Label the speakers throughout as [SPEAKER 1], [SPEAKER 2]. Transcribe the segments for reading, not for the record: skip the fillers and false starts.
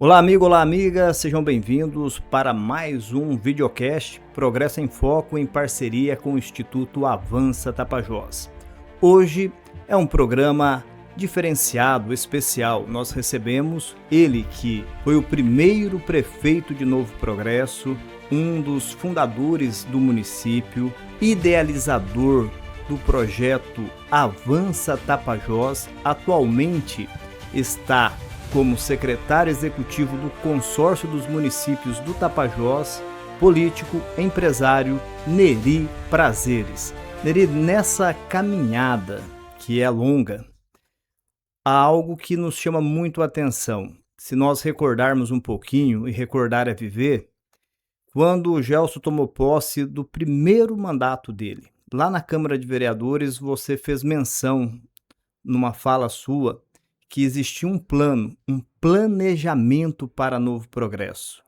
[SPEAKER 1] Olá, amigo, olá, amiga, sejam bem-vindos para mais um videocast Progresso em Foco em parceria com o Instituto Avança Tapajós. Hoje é um programa diferenciado, especial. Nós recebemos ele que foi o primeiro prefeito de Novo Progresso, um dos fundadores do município, idealizador do projeto Avança Tapajós, atualmente está como secretário executivo do Consórcio dos Municípios do Tapajós, político, empresário Neri Prazeres. Neri, nessa caminhada, que é longa, há algo que nos chama muito a atenção. Se nós recordarmos um pouquinho, e recordar é viver, quando o Gelson tomou posse do primeiro mandato dele, lá na Câmara de Vereadores, você fez menção numa fala sua que existia um plano, um planejamento para Novo Progresso.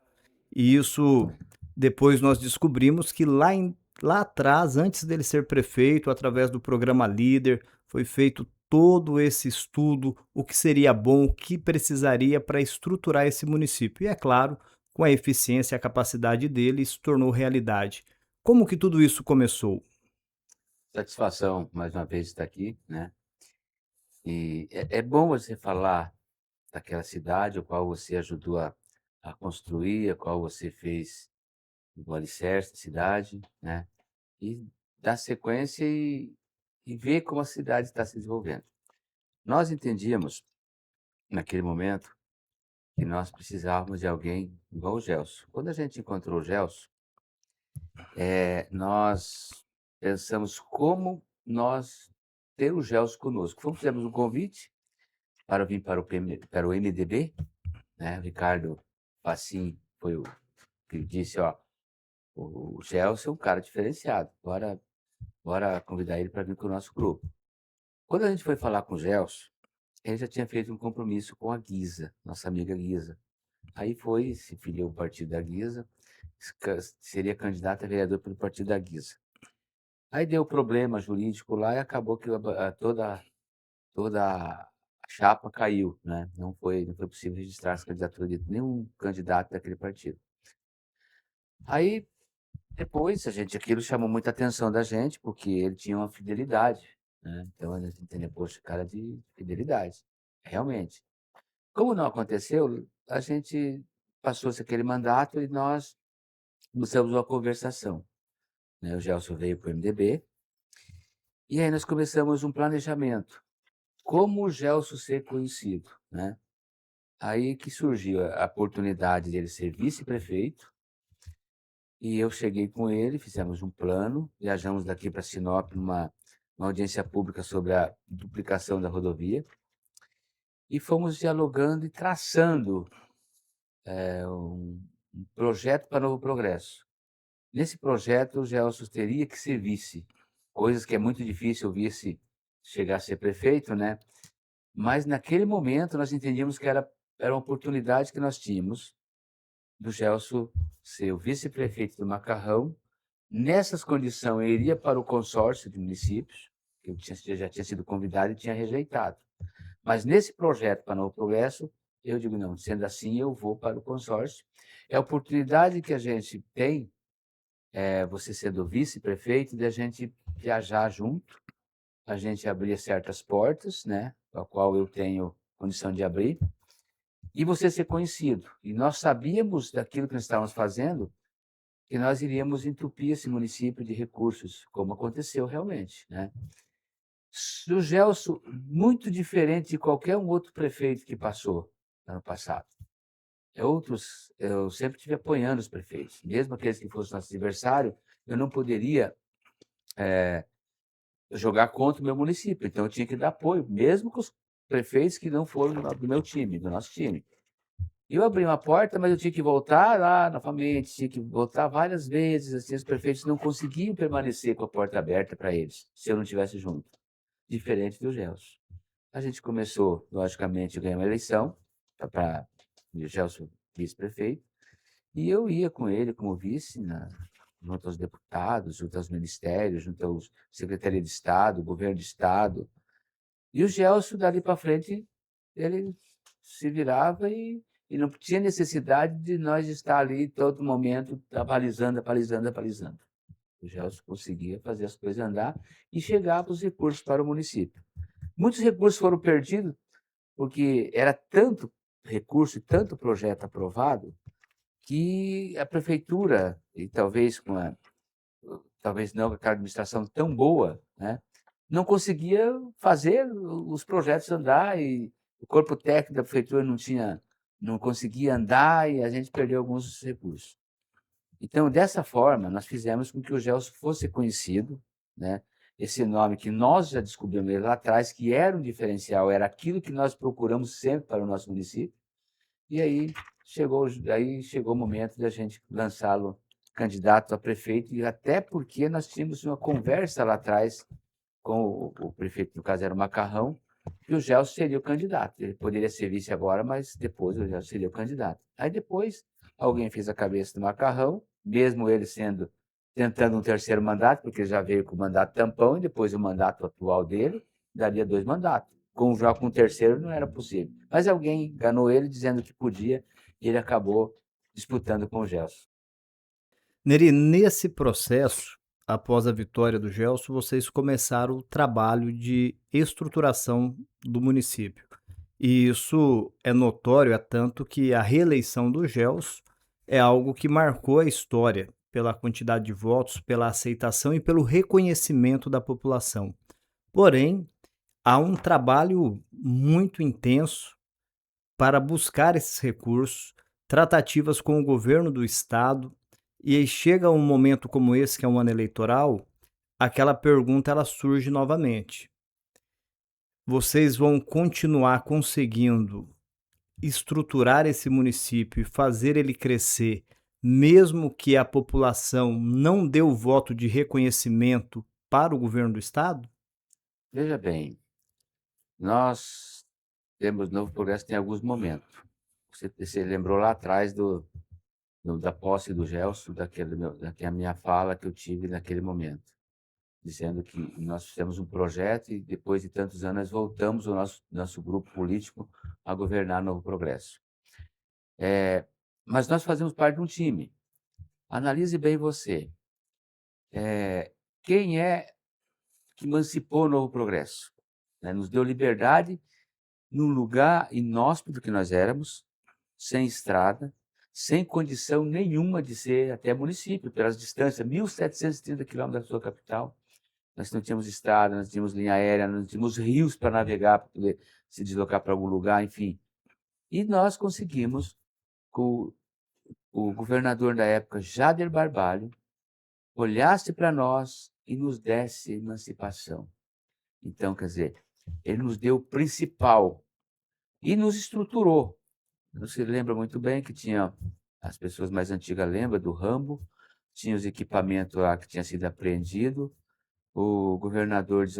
[SPEAKER 1] E isso depois nós descobrimos que lá atrás, antes dele ser prefeito, através do programa Líder, foi feito todo esse estudo, o que seria bom, o que precisaria para estruturar esse município. E é claro, com a eficiência e a capacidade dele, isso tornou realidade. Como que tudo isso começou?
[SPEAKER 2] Satisfação mais uma vez estar aqui, né? E é bom você falar daquela cidade a qual você ajudou a construir, a qual você fez o alicerce da cidade, né? E dar sequência e ver como a cidade está se desenvolvendo. Nós entendíamos, naquele momento, que nós precisávamos de alguém igual o Gelson. Quando a gente encontrou o Gelson, nós pensamos como nós ter o Gelson conosco. Fizemos um convite para vir para o MDB, né? O Ricardo Facim foi o que disse, ó, o Gelson é um cara diferenciado, bora convidar ele para vir para o nosso grupo. Quando a gente foi falar com o Gelson, ele já tinha feito um compromisso com a Guisa, nossa amiga Guisa. Aí se filiou ao partido da Guisa, seria candidato a vereador pelo partido da Guisa. Aí deu problema jurídico lá e acabou que toda a chapa caiu, né? Não foi possível registrar essa candidatura de nenhum candidato daquele partido. Aí, depois, aquilo chamou muita atenção da gente, porque ele tinha uma fidelidade, né? Então a gente entendeu, poxa, cara de fidelidade, realmente. Como não aconteceu, a gente passou-se aquele mandato e nós começamos uma conversação, né? O Gelson veio para o MDB, e aí nós começamos um planejamento. Como o Gelson ser conhecido, né? Aí que surgiu a oportunidade dele ser vice-prefeito, e eu cheguei com ele, fizemos um plano, viajamos daqui para Sinop numa audiência pública sobre a duplicação da rodovia, e fomos dialogando e traçando um projeto para Novo Progresso. Nesse projeto, o Gelson teria que ser vice, coisas que é muito difícil o vice chegar a ser prefeito, né? Mas naquele momento nós entendíamos que era uma oportunidade que nós tínhamos do Gelson ser o vice-prefeito do Macarrão. Nessas condições, eu iria para o consórcio de municípios, que já tinha sido convidado e tinha rejeitado. Mas nesse projeto para Novo Progresso, eu digo, não, sendo assim, eu vou para o consórcio. É a oportunidade que a gente tem, você sendo vice-prefeito, de a gente viajar junto, a gente abrir certas portas, né, a qual eu tenho condição de abrir, e você ser conhecido. E nós sabíamos daquilo que nós estávamos fazendo, que nós iríamos entupir esse município de recursos, como aconteceu realmente, né? O Gelson, muito diferente de qualquer um outro prefeito que passou ano passado. Eu sempre estive apoiando os prefeitos, mesmo aqueles que fossem nosso adversário, eu não poderia jogar contra o meu município, então eu tinha que dar apoio, mesmo com os prefeitos que não foram do meu time, do nosso time. Eu abri uma porta, mas eu tinha que voltar lá novamente, tinha que voltar várias vezes, assim, os prefeitos não conseguiam permanecer com a porta aberta para eles, se eu não estivesse junto, diferente do Gelson. A gente começou, logicamente, a ganhar uma eleição para o Gelson vice-prefeito, e eu ia com ele como vice, junto aos deputados, junto aos ministérios, junto aos Secretaria de Estado, Governo de Estado, e o Gelson, dali para frente, ele se virava e não tinha necessidade de nós estar ali todo momento abalizando. O Gelson conseguia fazer as coisas andar e chegava os recursos para o município. Muitos recursos foram perdidos porque era tanto recurso e tanto projeto aprovado que a prefeitura, e talvez não com aquela administração tão boa, né, não conseguia fazer os projetos andar e o corpo técnico da prefeitura não conseguia andar e a gente perdeu alguns recursos. Então, dessa forma, nós fizemos com que o Gelson fosse conhecido, né? Esse nome que nós já descobrimos lá atrás, que era um diferencial, era aquilo que nós procuramos sempre para o nosso município. E aí chegou o momento de a gente lançá-lo candidato a prefeito, e até porque nós tínhamos uma conversa lá atrás com o prefeito, no caso era o Macarrão, que o Gelson seria o candidato. Ele poderia ser vice agora, mas depois o Gelson seria o candidato. Aí depois alguém fez a cabeça do Macarrão, mesmo ele tentando um terceiro mandato, porque ele já veio com o mandato tampão, e depois o mandato atual dele daria 2 mandatos. Já com o terceiro não era possível. Mas alguém enganou ele dizendo que podia, e ele acabou disputando com o Gelson.
[SPEAKER 1] Neri, nesse processo, após a vitória do Gelson, vocês começaram o trabalho de estruturação do município. E isso é notório, é tanto que a reeleição do Gelson é algo que marcou a história pela quantidade de votos, pela aceitação e pelo reconhecimento da população. Porém, há um trabalho muito intenso para buscar esses recursos, tratativas com o governo do estado, e aí chega um momento como esse, que é um ano eleitoral, aquela pergunta ela surge novamente. Vocês vão continuar conseguindo estruturar esse município e fazer ele crescer, mesmo que a população não dê o voto de reconhecimento para o governo do estado?
[SPEAKER 2] Veja bem, nós temos Novo Progresso tem alguns momentos. Você lembrou lá atrás da posse do Gelson, daquela minha fala que eu tive naquele momento, dizendo que nós fizemos um projeto e depois de tantos anos nós voltamos o nosso grupo político a governar Novo Progresso. Mas nós fazemos parte de um time. Analise bem você. Quem é que emancipou o Novo Progresso? Né? Nos deu liberdade num lugar inóspito que nós éramos, sem estrada, sem condição nenhuma de ser até município, pelas distâncias, 1.730 quilômetros da sua capital. Nós não tínhamos estrada, nós tínhamos linha aérea, não tínhamos rios para navegar, para poder se deslocar para algum lugar, enfim. E nós conseguimos, com o governador da época, Jader Barbalho, olhasse para nós e nos desse emancipação. Então, quer dizer, ele nos deu o principal e nos estruturou. Você lembra muito bem que tinha, as pessoas mais antigas lembram do Rambo, tinha os equipamentos lá que tinham sido apreendidos, o governador diz,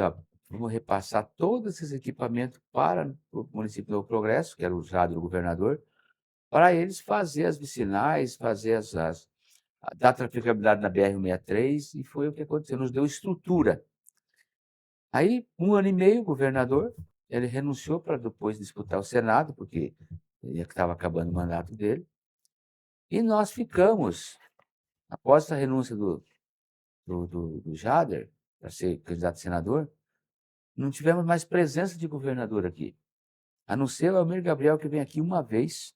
[SPEAKER 2] vamos repassar todos esses equipamentos para o município de Novo Progresso, que era usado do governador, para eles fazer as vicinais, fazer dar traficabilidade na BR-163, e foi o que aconteceu, nos deu estrutura. Aí, 1 ano e meio, o governador, ele renunciou para depois disputar o Senado, porque ele estava acabando o mandato dele, e nós ficamos, após essa renúncia do Jader, para ser candidato a senador, não tivemos mais presença de governador aqui, a não ser o Almir Gabriel, que vem aqui uma vez,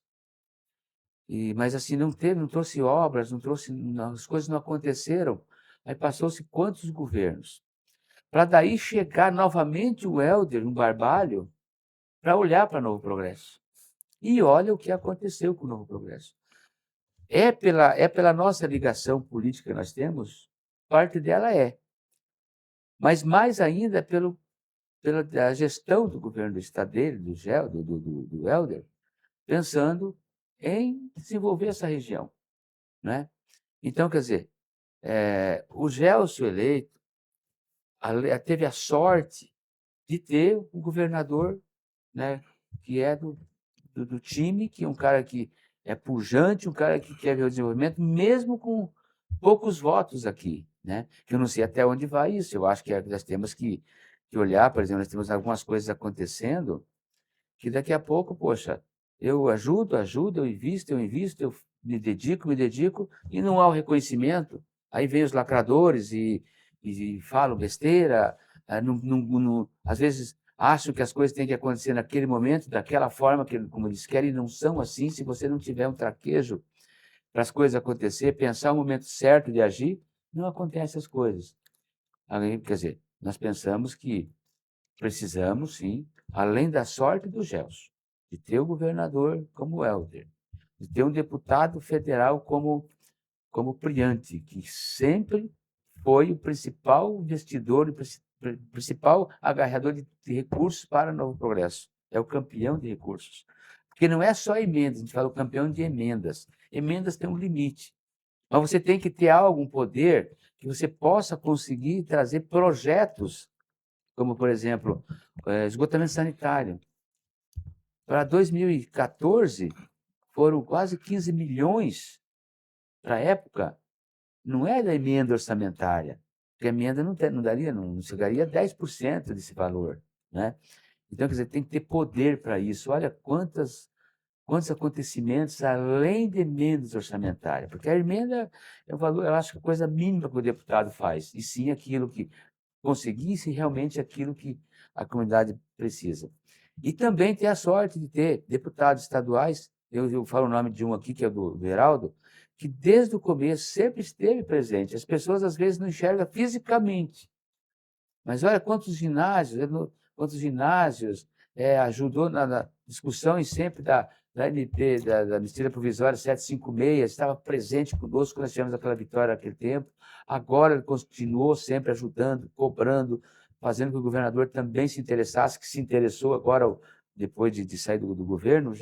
[SPEAKER 2] mas assim, não trouxe obras, as coisas não aconteceram. Aí passou-se quantos governos? Para daí chegar novamente o Helder, um Barbalho, para olhar para Novo Progresso. E olha o que aconteceu com o Novo Progresso. É pela nossa ligação política que nós temos, parte dela é. Mas mais ainda pela gestão do governo do estado dele, do Helder, pensando em desenvolver essa região, né? Então, quer dizer, o Gelson eleito teve a sorte de ter um governador, né, que é do time, que é um cara que é pujante, um cara que quer ver o desenvolvimento, mesmo com poucos votos aqui, né? Que eu não sei até onde vai isso. Eu acho que nós temos que olhar, por exemplo, nós temos algumas coisas acontecendo que daqui a pouco, poxa, eu ajudo, eu invisto, eu me dedico, e não há o reconhecimento. Aí vem os lacradores e falam besteira, às vezes acham que as coisas têm que acontecer naquele momento, daquela forma, como eles querem, e não são assim. Se você não tiver um traquejo para as coisas acontecer, pensar o momento certo de agir, não acontecem as coisas. Aí, quer dizer, nós pensamos que precisamos, sim, além da sorte do Gelson, de ter o governador como Helder, de ter um deputado federal como Priante, que sempre foi o principal investidor, o principal agarrador de recursos para o Novo Progresso. É o campeão de recursos. Porque não é só emendas, a gente fala o campeão de emendas. Emendas têm um limite. Mas você tem que ter algum poder que você possa conseguir trazer projetos, como, por exemplo, esgotamento sanitário. Para 2014, foram quase 15 milhões para a época. Não é da emenda orçamentária, porque a emenda não chegaria a 10% desse valor, né? Então, quer dizer, tem que ter poder para isso. Olha quantos acontecimentos além de emendas orçamentárias, porque a emenda é o valor, eu acho que a coisa mínima que o deputado faz, e sim aquilo que conseguisse realmente aquilo que a comunidade precisa. E também ter a sorte de ter deputados estaduais, eu falo o nome de um aqui, que é do Heraldo, que desde o começo sempre esteve presente. As pessoas às vezes não enxergam fisicamente, mas olha quantos ginásios ajudou na discussão e sempre da MP, da Anistia Provisória 756, estava presente conosco quando nós tivemos aquela vitória naquele tempo. Agora ele continuou sempre ajudando, cobrando, fazendo com que o governador também se interessasse, que se interessou agora, depois de sair do governo,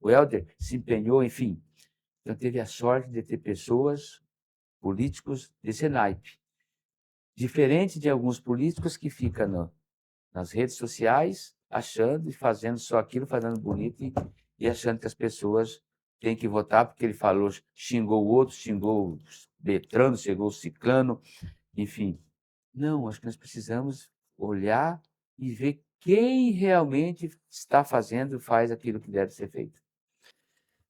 [SPEAKER 2] o Helder se empenhou, enfim. Então teve a sorte de ter pessoas, políticos desse naipe. Diferente de alguns políticos que ficam nas redes sociais, achando e fazendo só aquilo, fazendo bonito e achando que as pessoas têm que votar porque ele falou, xingou o outro, xingou o Beltrano, xingou o Ciclano, enfim. Não, acho que nós precisamos olhar e ver quem realmente está fazendo, faz aquilo que deve ser feito.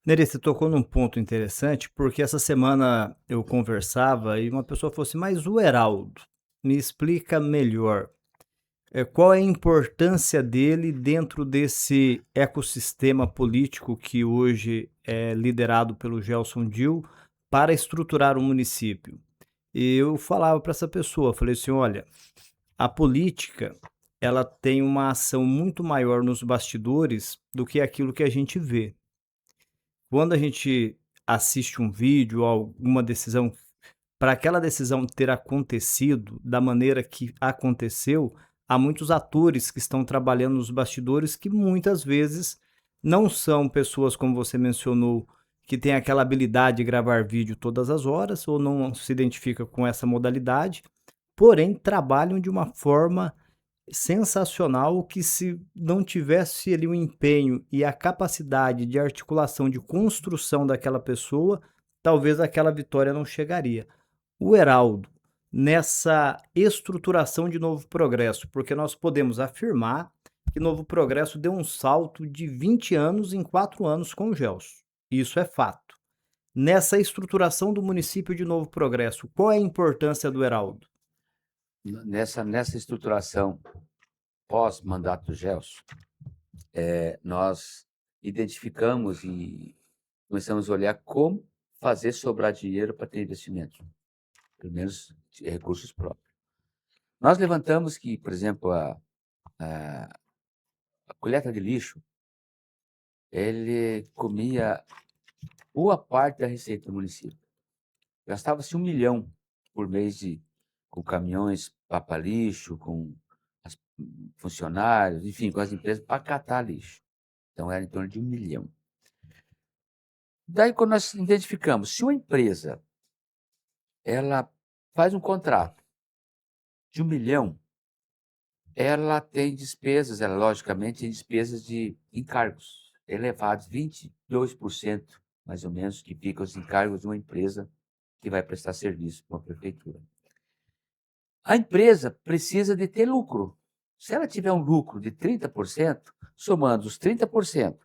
[SPEAKER 1] Neri, você tocou num ponto interessante, porque essa semana eu conversava e uma pessoa falou assim: mas o Heraldo, me explica melhor. Qual é a importância dele dentro desse ecossistema político que hoje é liderado pelo Gelson Dil para estruturar o município? E eu falava para essa pessoa, falei assim: olha, a política ela tem uma ação muito maior nos bastidores do que aquilo que a gente vê. Quando a gente assiste um vídeo ou alguma decisão, para aquela decisão ter acontecido da maneira que aconteceu, há muitos atores que estão trabalhando nos bastidores que muitas vezes não são pessoas, como você mencionou, que têm aquela habilidade de gravar vídeo todas as horas ou não se identifica com essa modalidade, porém trabalham de uma forma sensacional que, se não tivesse ali o empenho e a capacidade de articulação, de construção daquela pessoa, talvez aquela vitória não chegaria. O Heraldo, nessa estruturação de Novo Progresso, porque nós podemos afirmar que Novo Progresso deu um salto de 20 anos em 4 anos com o Gelson. Isso é fato. Nessa estruturação do município de Novo Progresso, qual é a importância do Heraldo?
[SPEAKER 2] Nessa estruturação pós-mandato do Gelson, nós identificamos e começamos a olhar como fazer sobrar dinheiro para ter investimento, pelo menos recursos próprios. Nós levantamos que, por exemplo, a coleta de lixo, ele comia boa parte da receita do município. Gastava-se 1 milhão por mês com caminhões papa-lixo, com funcionários, enfim, com as empresas para catar lixo. Então, era em torno de 1 milhão. Daí, quando nós identificamos, se uma empresa ela faz um contrato de 1 milhão, ela tem despesas, ela logicamente tem despesas de encargos elevados, 22% mais ou menos, que ficam os encargos de uma empresa que vai prestar serviço para a prefeitura. A empresa precisa de ter lucro. Se ela tiver um lucro de 30%, somando os 30%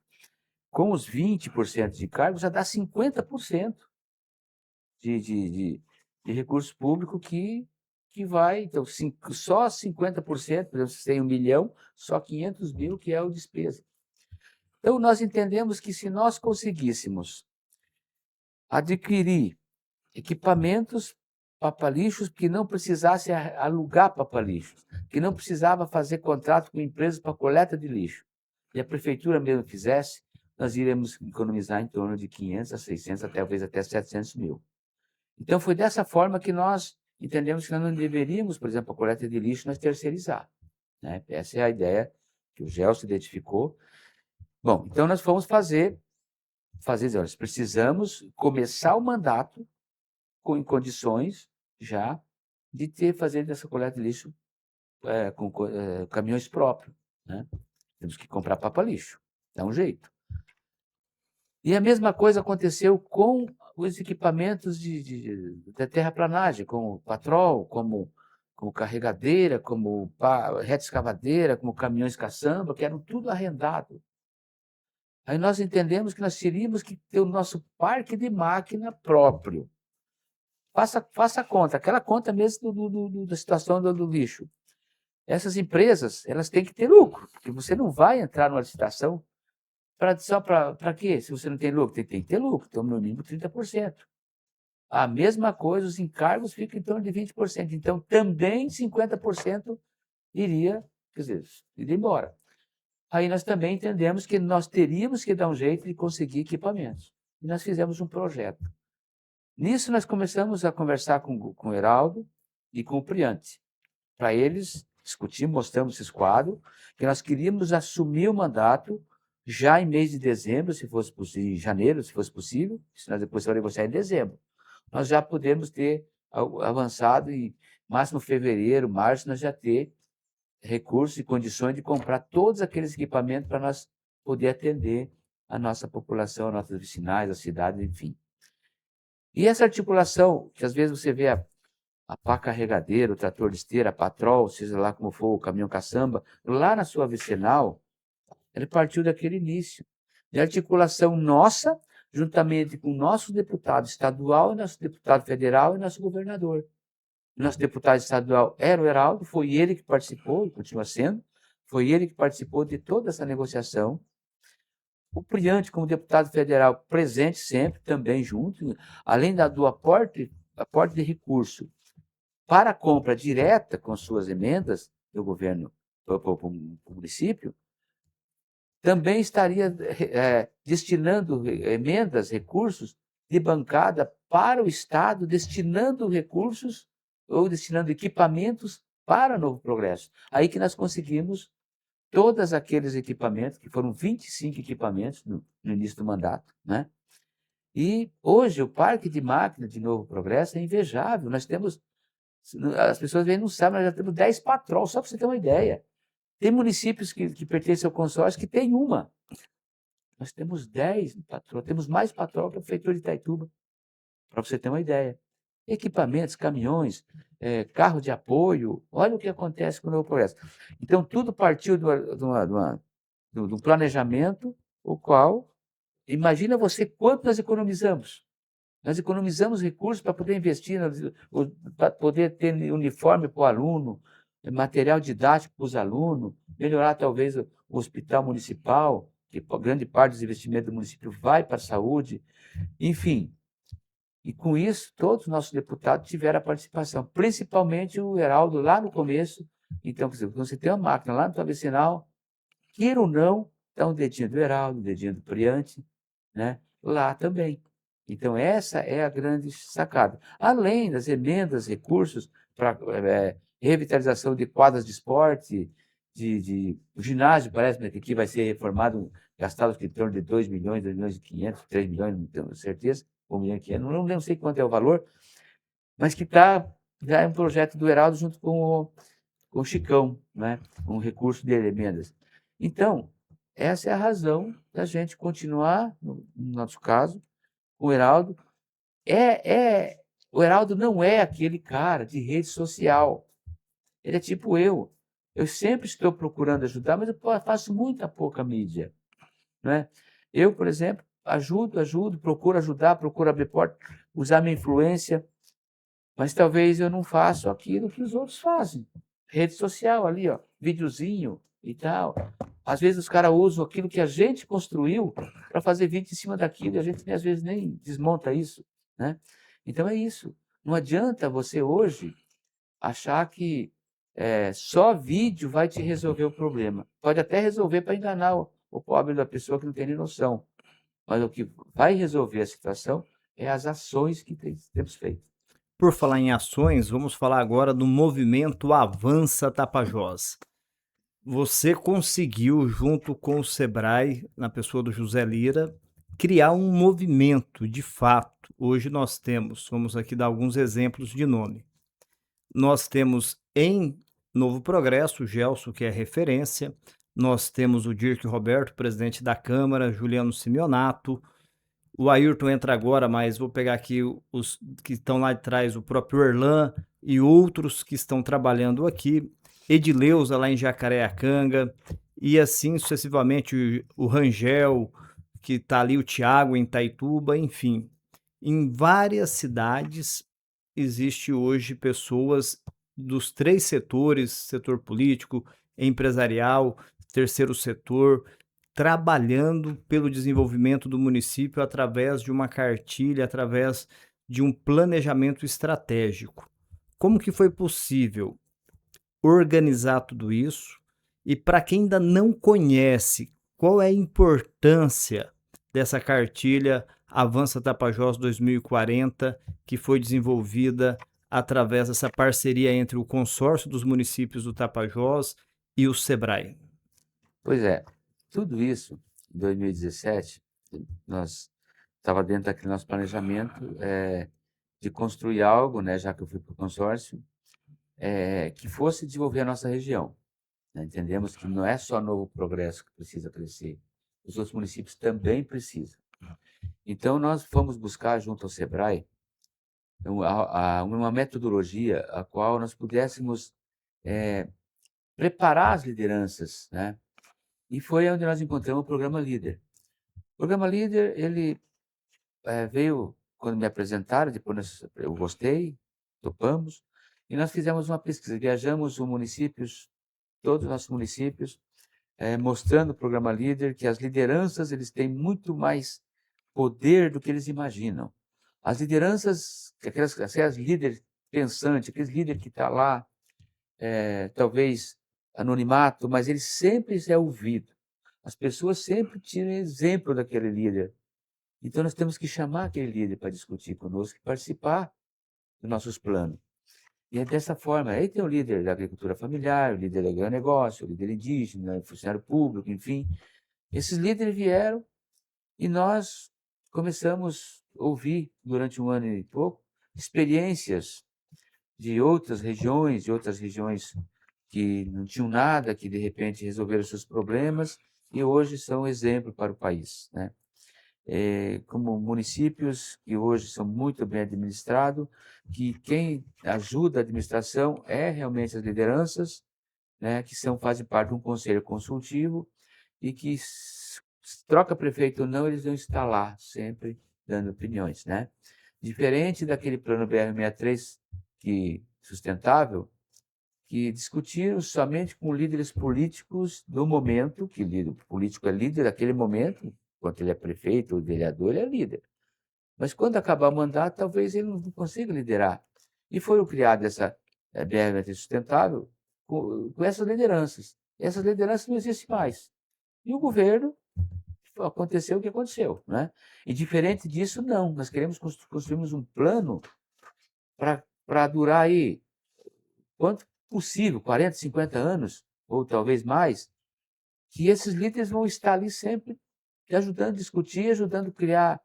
[SPEAKER 2] com os 20% de cargos, já dá 50% de recurso público que vai. Então, só 50%, por exemplo, se tem 1 milhão, só 500 mil que é o despesa. Então, nós entendemos que se nós conseguíssemos adquirir equipamentos papalixos que não precisasse alugar papalixos, que não precisava fazer contrato com empresas para coleta de lixo, e a prefeitura mesmo fizesse, nós iremos economizar em torno de 500 a 600, talvez até 700 mil. Então, foi dessa forma que nós entendemos que nós não deveríamos, por exemplo, a coleta de lixo, nós terceirizar, né? Essa é a ideia que o Gelson identificou. Bom, então nós fomos fazer, nós precisamos começar o mandato em condições já de fazer essa coleta de lixo com caminhões próprios, né? Temos que comprar papa-lixo, dá um jeito. E a mesma coisa aconteceu com os equipamentos de terraplanagem, como patrol, como carregadeira, como reta escavadeira, como caminhões caçamba, que eram tudo arrendado. Aí nós entendemos que nós teríamos que ter o nosso parque de máquina próprio. Faça a conta, aquela conta mesmo da situação do lixo. Essas empresas, elas têm que ter lucro, porque você não vai entrar numa licitação só para quê? Se você não tem lucro, tem que ter lucro, então no mínimo 30%. A mesma coisa, os encargos ficam em torno de 20%, então também 50% iria embora. Aí nós também entendemos que nós teríamos que dar um jeito de conseguir equipamentos. E nós fizemos um projeto. Nisso nós começamos a conversar com o Heraldo e com o Priante. Para eles, discutimos, mostramos esses quadros, que nós queríamos assumir o mandato já em mês de dezembro, se fosse possível, em janeiro, se fosse possível, se nós depois vamos negociar em dezembro. Nós já podemos ter avançado em máximo fevereiro, março, nós já ter recursos e condições de comprar todos aqueles equipamentos para nós poder atender a nossa população, nossas vicinais, as cidades, enfim. E essa articulação, que às vezes você vê a pá carregadeira, o trator de esteira, a patrol, seja lá como for, o caminhão caçamba, lá na sua vicinal, ele partiu daquele início, de articulação nossa, juntamente com o nosso deputado estadual, nosso deputado federal e nosso governador. Nosso deputado estadual era o Heraldo, foi ele que participou, e continua sendo, foi ele que participou de toda essa negociação. O Priante, como deputado federal, presente sempre, também junto, além do aporte de recurso para a compra direta com suas emendas do governo para o município, também estaria destinando emendas, recursos de bancada para o Estado, destinando recursos ou destinando equipamentos para Novo Progresso. Aí que nós conseguimos todos aqueles equipamentos, que foram 25 equipamentos no início do mandato, né? E hoje o parque de máquina de Novo Progresso é invejável. Nós temos, as pessoas vêm e não sabem, nós já temos 10 patrol, só para você ter uma ideia. Tem municípios que pertencem ao consórcio que tem uma. Nós temos 10 patrol, temos mais patrol que a prefeitura de Itaituba, para você ter uma ideia. Equipamentos, caminhões, carro de apoio, olha o que acontece com o Novo Progresso. Então, tudo partiu de um planejamento, o qual, imagina você quanto nós economizamos. Nós economizamos recursos para poder investir, para poder ter uniforme para o aluno, material didático para os alunos, melhorar talvez o hospital municipal, que grande parte dos investimentos do município vai para a saúde, enfim. E com isso, todos os nossos deputados tiveram a participação, principalmente o Heraldo lá no começo. Então, quando você tem uma máquina lá no tua vicinal, queira ou não, está um dedinho do Heraldo, um dedinho do Priante, né? Lá também. Então, essa é a grande sacada. Além das emendas, recursos para revitalização de quadras de esporte, o ginásio, parece que aqui vai ser reformado, gastado em torno de 2 milhões, 2 milhões e 500, 3 milhões, não tenho certeza, 1 milhão e 500, não sei quanto é o valor, mas que já é um projeto do Heraldo junto com o Chicão, né? Um recurso de emendas. Então, essa é a razão da gente continuar, no nosso caso, com o Heraldo. O Heraldo não é aquele cara de rede social. Ele é tipo eu. Eu sempre estou procurando ajudar, mas eu faço muita pouca mídia, né? Eu, por exemplo, ajudo, procuro ajudar, procuro abrir porta, usar minha influência, mas talvez eu não faça aquilo que os outros fazem. Rede social ali, ó, videozinho e tal. Às vezes os caras usam aquilo que a gente construiu para fazer vídeo em cima daquilo e a gente às vezes nem desmonta isso, né? Então é isso. Não adianta você hoje achar que só vídeo vai te resolver o problema. Pode até resolver para enganar o pobre da pessoa que não tem nem noção. Mas o que vai resolver a situação é as ações que temos feito.
[SPEAKER 1] Por falar em ações, vamos falar agora do movimento Avança Tapajós. Você conseguiu, junto com o Sebrae, na pessoa do José Lira, criar um movimento de fato. Hoje nós temos, vamos aqui dar alguns exemplos de nome. Nós temos em Novo Progresso, o Gelson, que é referência. Nós temos o Dirk Roberto, presidente da Câmara, Juliano Simeonato. O Ayrton entra agora, mas vou pegar aqui os que estão lá de trás, o próprio Erlan e outros que estão trabalhando aqui. Edileuza lá em Jacareacanga, e assim sucessivamente o Rangel, que está ali, o Tiago em Itaituba, enfim. Em várias cidades existe hoje pessoas dos 3 setores, setor político, empresarial, terceiro setor, trabalhando pelo desenvolvimento do município através de uma cartilha, através de um planejamento estratégico. Como que foi possível organizar tudo isso? E para quem ainda não conhece, qual é a importância dessa cartilha Avança Tapajós 2040, que foi desenvolvida através dessa parceria entre o consórcio dos municípios do Tapajós e o Sebrae?
[SPEAKER 2] Pois é, tudo isso, em 2017, nós estava dentro daquele nosso planejamento de construir algo, né, já que eu fui para o consórcio, que fosse desenvolver a nossa região, né? Entendemos que não é só Novo Progresso que precisa crescer, os outros municípios também precisam. Então, nós fomos buscar, junto ao Sebrae, uma metodologia a qual nós pudéssemos preparar as lideranças, né? E foi onde nós encontramos o Programa Líder. O Programa Líder, ele veio quando me apresentaram, depois eu gostei, topamos, e nós fizemos uma pesquisa, viajamos os municípios, todos os nossos municípios, mostrando o Programa Líder, que as lideranças eles têm muito mais poder do que eles imaginam. As lideranças, aquelas líderes pensantes, aqueles líderes que estão lá, talvez anonimato, mas ele sempre é ouvido. As pessoas sempre tiram exemplo daquele líder. Então nós temos que chamar aquele líder para discutir conosco e participar dos nossos planos. E é dessa forma. Aí tem o líder da agricultura familiar, o líder do agronegócio, o líder indígena, o funcionário público, enfim. Esses líderes vieram e nós começamos a ouvir, durante 1 ano e pouco, experiências de outras regiões que não tinham nada, que de repente resolveram seus problemas e hoje são exemplo para o país, né? Como municípios que hoje são muito bem administrados, que quem ajuda a administração é realmente as lideranças, né, que fazem parte de um conselho consultivo e que, se troca prefeito ou não, eles vão estar lá sempre dando opiniões, né? Diferente daquele plano BR-63 sustentável, que discutiram somente com líderes políticos do momento, que o político é líder daquele momento, enquanto ele é prefeito ou vereador, ele é líder. Mas quando acabar o mandato, talvez ele não consiga liderar. E foi criada essa BR sustentável com essas lideranças. Essas lideranças não existem mais. E o governo, aconteceu o que aconteceu, né? E diferente disso, não. Nós queremos construirmos um plano para durar aí, quanto possível, 40, 50 anos, ou talvez mais, que esses líderes vão estar ali sempre ajudando a discutir, ajudando a criar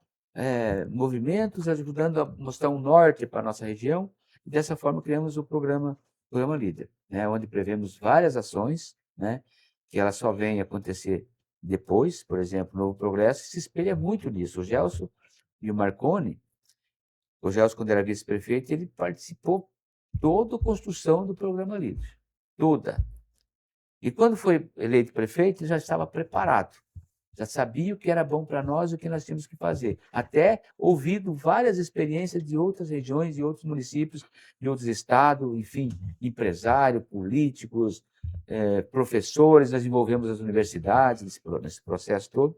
[SPEAKER 2] movimentos, ajudando a mostrar um norte para a nossa região. E dessa forma criamos o programa Líder, né, onde prevemos várias ações, né, que elas só vêm acontecer depois. Por exemplo, o Novo Progresso se espelha muito nisso. O Gelson e o Marconi, o Gelson, quando era vice-prefeito, ele participou toda a construção do Programa Líder, toda. E quando foi eleito prefeito, ele já estava preparado. já sabia o que era bom para nós e o que nós tínhamos que fazer. Até ouvido várias experiências de outras regiões, de outros municípios, de outros estados, enfim, empresários, políticos, professores, nós envolvemos as universidades nesse processo todo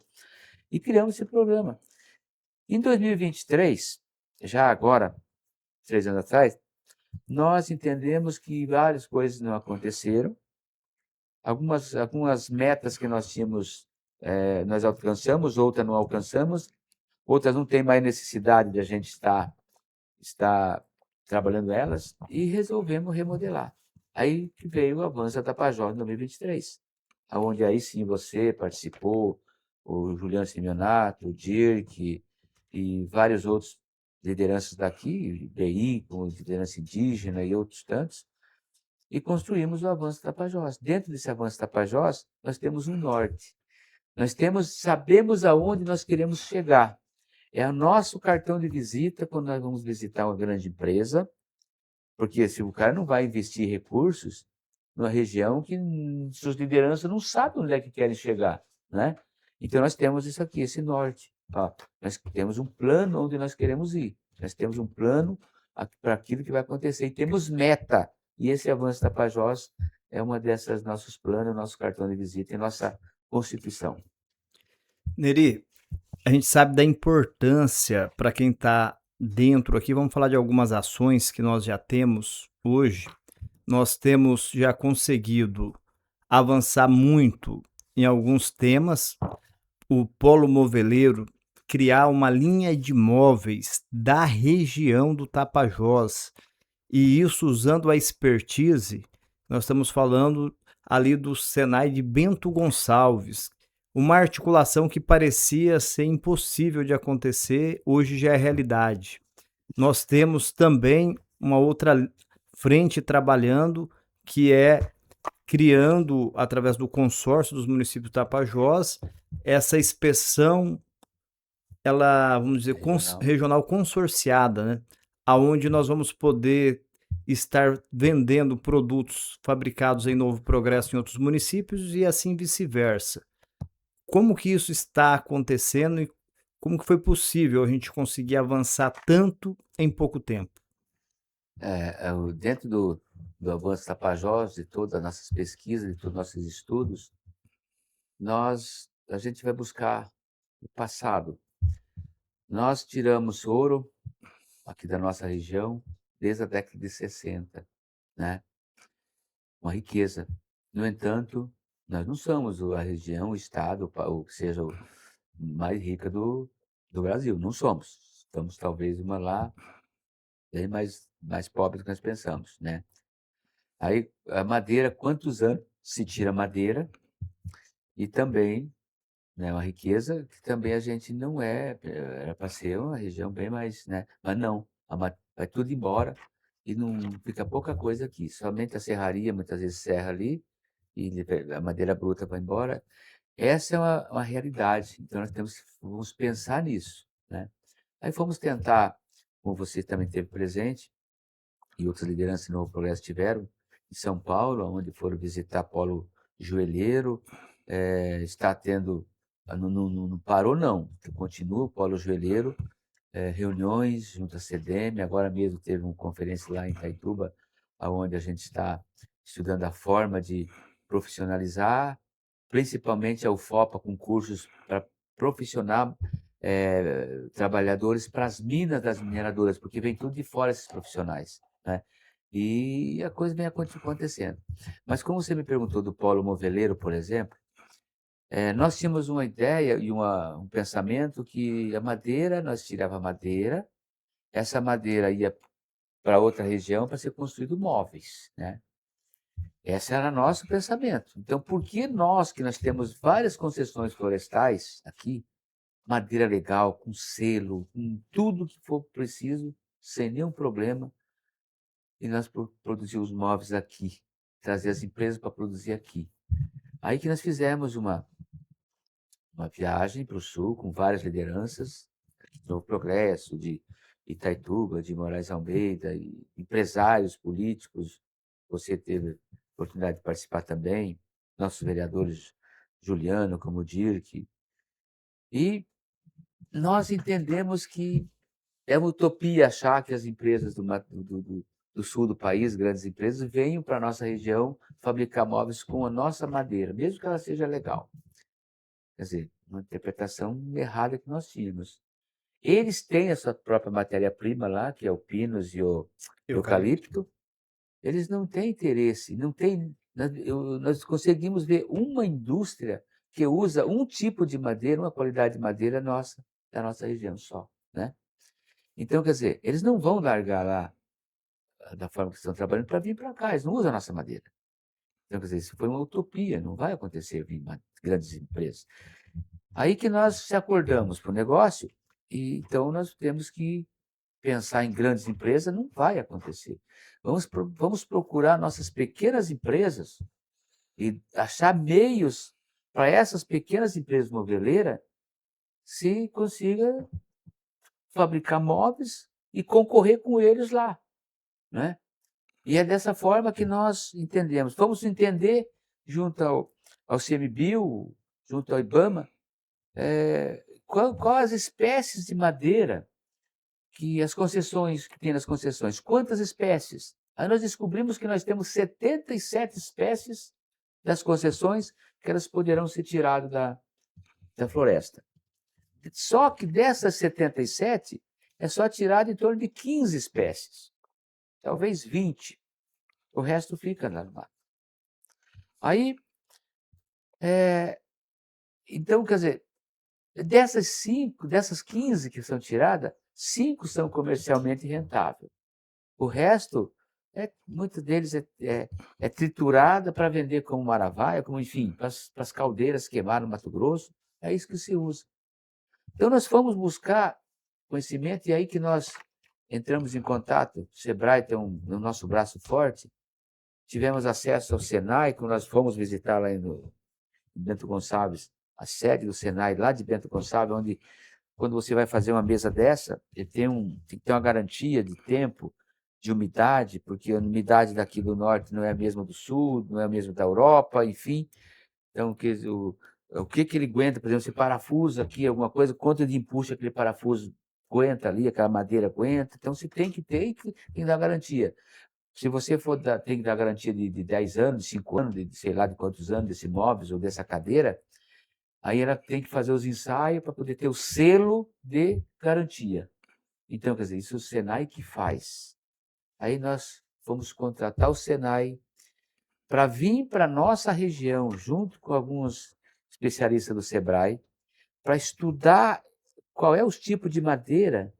[SPEAKER 2] e criamos esse programa. Em 2023, já agora, 3 anos atrás, nós entendemos que várias coisas não aconteceram, algumas metas que nós tínhamos, nós alcançamos, outras não alcançamos, outras não tem mais necessidade de a gente estar trabalhando elas, e resolvemos remodelar. Aí que veio o Avança Tapajós em 2023, onde aí sim você participou, o Juliano Simeonato, o Dirk e vários outros lideranças daqui, BI, com liderança indígena e outros tantos, e construímos o Avanço Tapajós. Dentro desse Avanço Tapajós, nós temos um norte. Sabemos aonde nós queremos chegar. É o nosso cartão de visita quando nós vamos visitar uma grande empresa, porque se o cara não vai investir recursos numa região que suas lideranças não sabem onde é que querem chegar, né? Então nós temos isso aqui, esse norte. Ó, nós temos um plano onde nós queremos ir. Nós temos um plano para aquilo que vai acontecer e temos meta. E esse Avanço Tapajós é uma dessas nossos planos, nosso cartão de visita e nossa Constituição.
[SPEAKER 1] Neri, a gente sabe da importância para quem está dentro aqui. Vamos falar de algumas ações que nós já temos hoje. Nós temos já conseguido avançar muito em alguns temas. O Polo Moveleiro criar uma linha de móveis da região do Tapajós. E isso usando a expertise, nós estamos falando ali do Senai de Bento Gonçalves. Uma articulação que parecia ser impossível de acontecer, hoje já é realidade. Nós temos também uma outra frente trabalhando, que é criando, através do consórcio dos municípios do Tapajós, essa inspeção, ela, vamos dizer, regional consorciada, né? Aonde nós vamos poder estar vendendo produtos fabricados em Novo Progresso em outros municípios e assim vice-versa. Como que isso está acontecendo e como que foi possível a gente conseguir avançar tanto em pouco tempo?
[SPEAKER 2] Dentro do Avanço Tapajós, de todas as nossas pesquisas, de todos os nossos estudos, a gente vai buscar o passado. Nós tiramos ouro aqui da nossa região desde a década de 60, né? Uma riqueza. No entanto, nós não somos a região, o estado, o que seja o mais rica do Brasil. Não somos. Estamos talvez uma lá bem mais pobre do que nós pensamos, né? Aí a madeira, quantos anos se tira madeira? E também, né, uma riqueza que também a gente não era para ser uma região bem mais, né? Mas não, vai tudo embora e não fica pouca coisa aqui. Somente a serraria, muitas vezes serra ali, e a madeira bruta vai embora. Essa é uma realidade, então vamos pensar nisso, né? Aí fomos tentar, como você também teve presente, e outras lideranças do Novo Progresso tiveram, em São Paulo, onde foram visitar Polo Joelheiro, está tendo, não parou não, continua o Polo Joelheiro, reuniões junto à CDM, agora mesmo teve uma conferência lá em Itaituba, onde a gente está estudando a forma de profissionalizar, principalmente a UFOPA com cursos para profissionar trabalhadores para as minas das mineradoras, porque vem tudo de fora esses profissionais, né? E a coisa vem acontecendo. Mas como você me perguntou do Polo Moveleiro, por exemplo, nós tínhamos uma ideia e um pensamento que a madeira, nós tirava a madeira, essa madeira ia para outra região para ser construído móveis, né? Esse era nosso pensamento. Então, por que nós, que nós temos várias concessões florestais aqui, madeira legal, com selo, com tudo que for preciso, sem nenhum problema, e nós produzimos móveis aqui, trazer as empresas para produzir aqui. Aí que nós fizemos uma viagem para o sul com várias lideranças, do Progresso, de Itaituba, de Moraes Almeida, e empresários políticos. Você teve oportunidade de participar também, nossos vereadores Juliano, como o Dirk, E nós entendemos que é uma utopia achar que as empresas do sul do país, grandes empresas, venham para a nossa região fabricar móveis com a nossa madeira, mesmo que ela seja legal. Quer dizer, uma interpretação errada que nós tínhamos. Eles têm a sua própria matéria-prima lá, que é o pinus e o eucalipto. Eles não têm interesse, não têm. Nós conseguimos ver uma indústria que usa um tipo de madeira, uma qualidade de madeira nossa, da nossa região só, né? Então, quer dizer, eles não vão largar lá da forma que estão trabalhando para vir para cá, eles não usam a nossa madeira. Então, quer dizer, isso foi uma utopia, não vai acontecer vir grandes empresas. Aí que nós se acordamos para o negócio, e então nós temos que pensar em grandes empresas, não vai acontecer. Vamos procurar nossas pequenas empresas e achar meios para essas pequenas empresas moveleiras se consiga fabricar móveis e concorrer com eles lá, né? E é dessa forma que nós entendemos. Vamos entender, junto ao CMBio, junto ao IBAMA, qual as espécies de madeira que tem nas concessões. Quantas espécies? Aí nós descobrimos que nós temos 77 espécies das concessões que elas poderão ser tiradas da floresta. Só que dessas 77, é só tirado em torno de 15 espécies, talvez 20. O resto fica na mata. Aí, então, quer dizer, dessas 15 que são tiradas, 5 são comercialmente rentáveis. O resto, muitos deles é triturada para vender como maravaia, como, enfim, para as caldeiras queimar no Mato Grosso. É isso que se usa. Então, nós fomos buscar conhecimento e aí que nós entramos em contato. O Sebrae tem no nosso braço forte. Tivemos acesso ao Senai, quando nós fomos visitar lá em Bento Gonçalves, a sede do Senai, lá de Bento Gonçalves, onde, quando você vai fazer uma mesa dessa, tem que ter uma garantia de tempo, de umidade, porque a umidade daqui do norte não é a mesma do sul, não é a mesma da Europa, enfim. Então, o que ele aguenta, por exemplo, se parafusa aqui alguma coisa, quanto de empuxo aquele parafuso aguenta ali, aquela madeira aguenta. Então, você tem que ter e tem que dar garantia. Se você tem que dar garantia de 10 anos, de 5 anos, de sei lá de quantos anos desse móveis ou dessa cadeira, aí ela tem que fazer os ensaios para poder ter o selo de garantia. Então, quer dizer, isso é o Senai que faz. Aí nós fomos contratar o Senai para vir para a nossa região, junto com alguns especialistas do Sebrae, para estudar qual é o tipo de madeira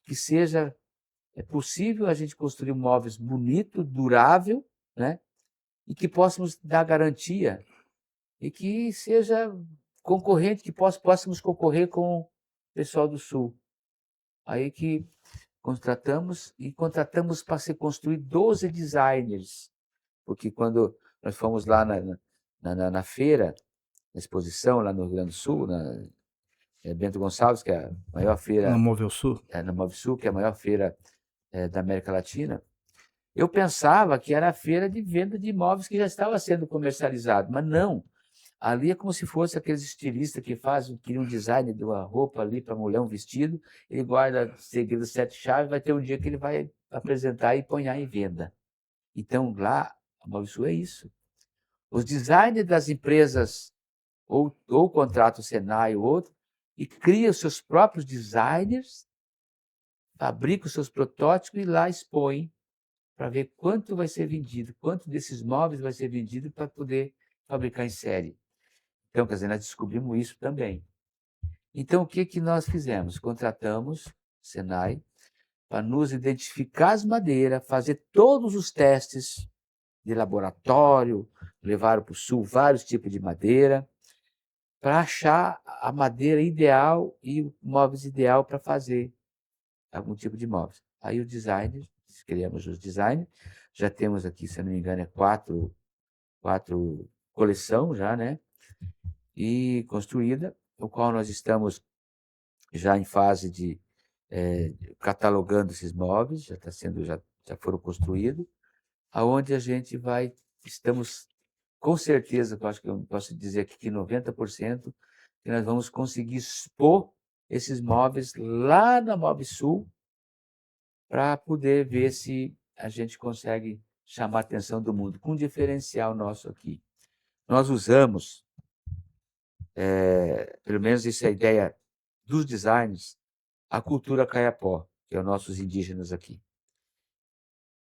[SPEAKER 2] que seja possível a gente construir móveis bonito, durável, né? E que possamos dar garantia e que seja concorrente, que possamos concorrer com o pessoal do Sul. Aí que contratamos para ser construir 12 designers, porque quando nós fomos lá na feira, na exposição lá no Rio Grande do Sul, Bento Gonçalves, que é a maior feira...
[SPEAKER 1] No Móvel Sul?
[SPEAKER 2] Na Móvel Sul, que é a maior feira da América Latina, eu pensava que era a feira de venda de imóveis que já estava sendo comercializado, mas não. Ali é como se fosse aqueles estilistas que criam um design de uma roupa ali para mulher, um vestido, ele guarda segredo 7 chaves, vai ter um dia que ele vai apresentar e pôr em venda. Então, lá, a Móvel Sul é isso. Os designers das empresas, ou contrata o Senai ou outro, e cria os seus próprios designers, fabrica os seus protótipos e lá expõe para ver quanto vai ser vendido, quanto desses móveis vai ser vendido para poder fabricar em série. Então, quer dizer, nós descobrimos isso também. Então, o que nós fizemos? Contratamos o Senai para nos identificar as madeiras, fazer todos os testes de laboratório, levaram para o sul vários tipos de madeira, para achar a madeira ideal e o móveis ideal para fazer algum tipo de móveis. Aí o designer, criamos os designers, já temos aqui, se eu não me engano, quatro coleção já, né? E construída, o qual nós estamos já em fase de catalogando esses móveis, já foram construídos, aonde a gente estamos com certeza, eu acho que eu posso dizer aqui que 90% que nós vamos conseguir expor esses móveis lá na Mobsul para poder ver se a gente consegue chamar a atenção do mundo, com um diferencial nosso aqui. Nós usamos, pelo menos isso é a ideia dos designers, a cultura Kayapó, que é os nossos indígenas aqui.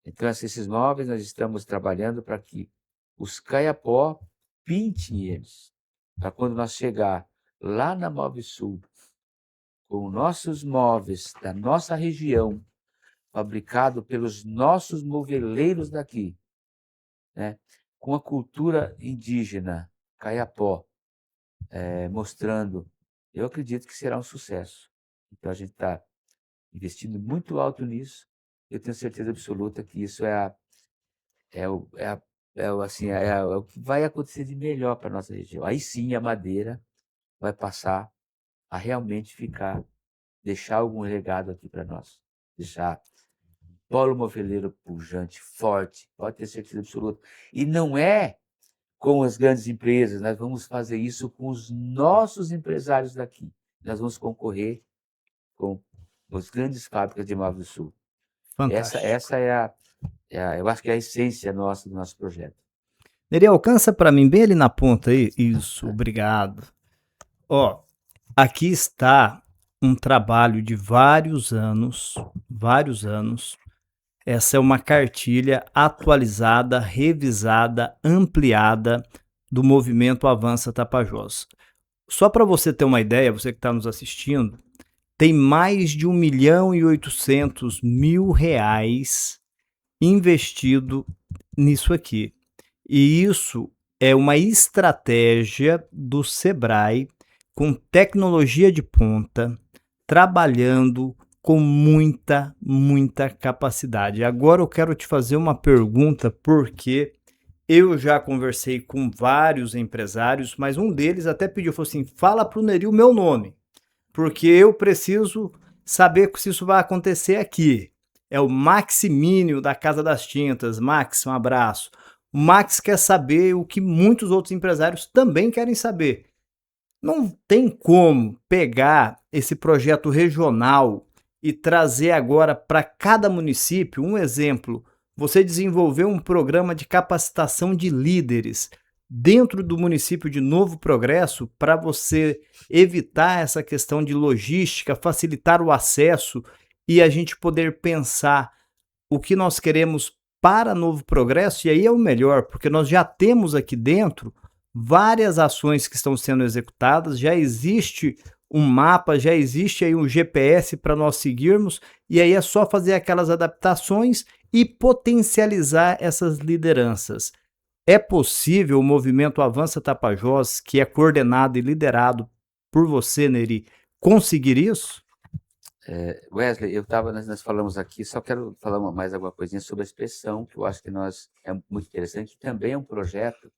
[SPEAKER 2] Então, esses móveis nós estamos trabalhando para que os Kayapó pintem eles, para quando nós chegar lá na Mobsul, com nossos móveis da nossa região, fabricado pelos nossos moveleiros daqui, né, com a cultura indígena, Kayapó, mostrando, eu acredito que será um sucesso. Então, a gente está investindo muito alto nisso. Eu tenho certeza absoluta que isso é o que vai acontecer de melhor para a nossa região. Aí sim a madeira vai passar a realmente deixar algum legado aqui para nós. Deixar polo moveleiro pujante, forte, pode ter certeza absoluta. E não é com as grandes empresas, nós vamos fazer isso com os nossos empresários daqui. Nós vamos concorrer com as grandes fábricas de Móvel do Sul.
[SPEAKER 1] Fantástico.
[SPEAKER 2] Essa eu acho que é a essência nossa do nosso projeto.
[SPEAKER 1] Neri, alcança para mim bem ali na ponta aí. Isso, obrigado. Ó, aqui está um trabalho de vários anos. Essa é uma cartilha atualizada, revisada, ampliada do movimento Avança Tapajós. Só para você ter uma ideia, você que está nos assistindo, tem mais de R$1.800.000 investido nisso aqui. E isso é uma estratégia do Sebrae com tecnologia de ponta, trabalhando com muita capacidade. Agora eu quero te fazer uma pergunta, porque eu já conversei com vários empresários, mas um deles até pediu, falou assim, fala para o Neri o meu nome, porque eu preciso saber se isso vai acontecer aqui. É o Maximínio da Casa das Tintas. Max, um abraço. O Max quer saber o que muitos outros empresários também querem saber. Não tem como pegar esse projeto regional e trazer agora para cada município um exemplo. Você desenvolveu um programa de capacitação de líderes dentro do município de Novo Progresso para você evitar essa questão de logística, facilitar o acesso e a gente poder pensar o que nós queremos para Novo Progresso, e aí é o melhor, porque nós já temos aqui dentro várias ações que estão sendo executadas, já existe um mapa, já existe aí um GPS para nós seguirmos, e aí é só fazer aquelas adaptações e potencializar essas lideranças. É possível o movimento Avança Tapajós, que é coordenado e liderado por você, Neri, conseguir isso?
[SPEAKER 2] Wesley, nós falamos aqui, só quero falar mais alguma coisinha sobre a expressão, que eu acho que é muito interessante, também é um projeto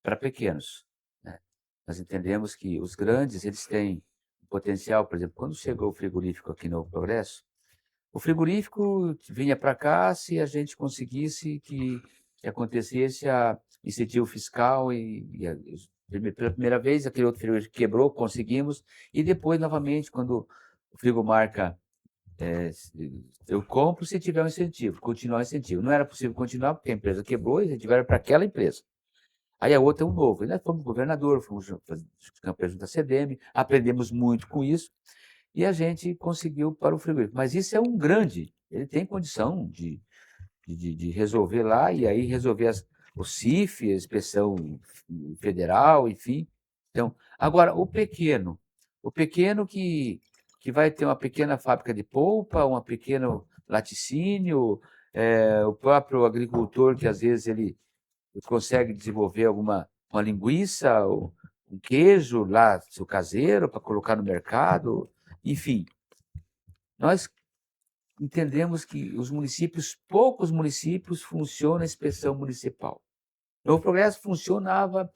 [SPEAKER 2] para pequenos, né? Nós entendemos que os grandes, eles têm potencial, por exemplo, quando chegou o frigorífico aqui no Progresso, o frigorífico vinha para cá se a gente conseguisse que acontecesse a incentivo fiscal pela primeira vez aquele outro frigorífico quebrou, conseguimos, e depois novamente quando o frigomarca eu compro se tiver um incentivo, continuar o incentivo. Não era possível continuar porque a empresa quebrou e a gente vai para aquela empresa. Aí a outra é um novo. E nós fomos governador, fomos fazer campanha junto à CDM, aprendemos muito com isso e a gente conseguiu para o frigorífico. Mas isso é um grande, ele tem condição de resolver lá e aí resolver o CIF, a inspeção federal, enfim. Então, agora, o pequeno que vai ter uma pequena fábrica de polpa, um pequeno laticínio, o próprio agricultor que às vezes ele consegue desenvolver uma linguiça, ou um queijo lá, seu caseiro, para colocar no mercado, enfim. Nós entendemos que poucos municípios funcionam a inspeção municipal. Novo Progresso funcionava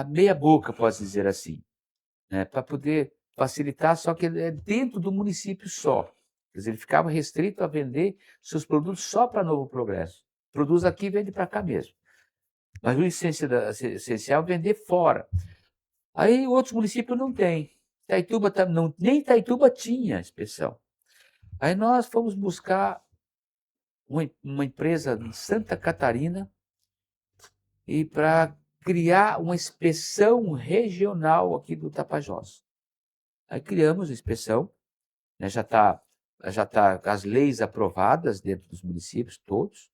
[SPEAKER 2] meia boca, posso dizer assim, né, para poder facilitar, só que dentro do município só. Quer dizer, ele ficava restrito a vender seus produtos só para Novo Progresso. Produz aqui e vende para cá mesmo. Mas o essencial é vender fora. Aí outros municípios não têm. Itaituba não, nem Itaituba tinha inspeção. Aí nós fomos buscar uma empresa de Santa Catarina e para criar uma inspeção regional aqui do Tapajós. Aí criamos a inspeção, né, já tá as leis aprovadas dentro dos municípios todos,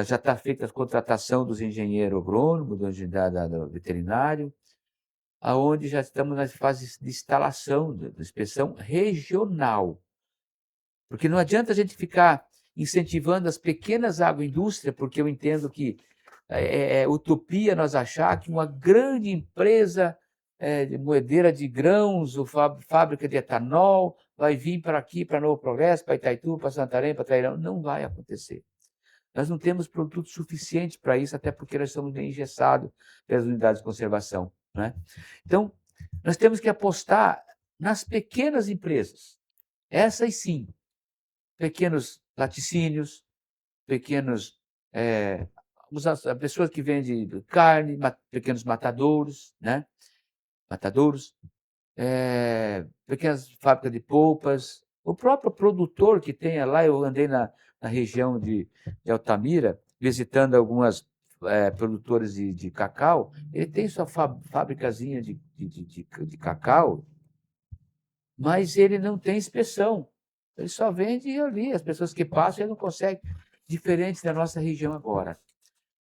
[SPEAKER 2] já está feita a contratação dos engenheiros agrônomos, do veterinário, aonde já estamos nas fases de instalação da inspeção regional. Porque não adianta a gente ficar incentivando as pequenas agroindústrias, porque eu entendo que é utopia nós achar que uma grande empresa de moedeira de grãos, ou fábrica de etanol, vai vir para aqui, para Novo Progresso, para Itaitu, para Santarém, para Trairão. Não vai acontecer. Nós não temos produto suficiente para isso, até porque nós estamos bem engessados pelas unidades de conservação, né? Então, nós temos que apostar nas pequenas empresas. Essas sim, pequenos laticínios, pequenos pessoas que vendem carne, pequenos matadouros, né? Matadouros, pequenas fábricas de polpas, o próprio produtor que tenha lá, eu andei na região de Altamira, visitando algumas produtores de cacau, ele tem sua fábricazinha de cacau, mas ele não tem inspeção. Ele só vende ali, as pessoas que passam, ele não consegue. Diferente da nossa região agora.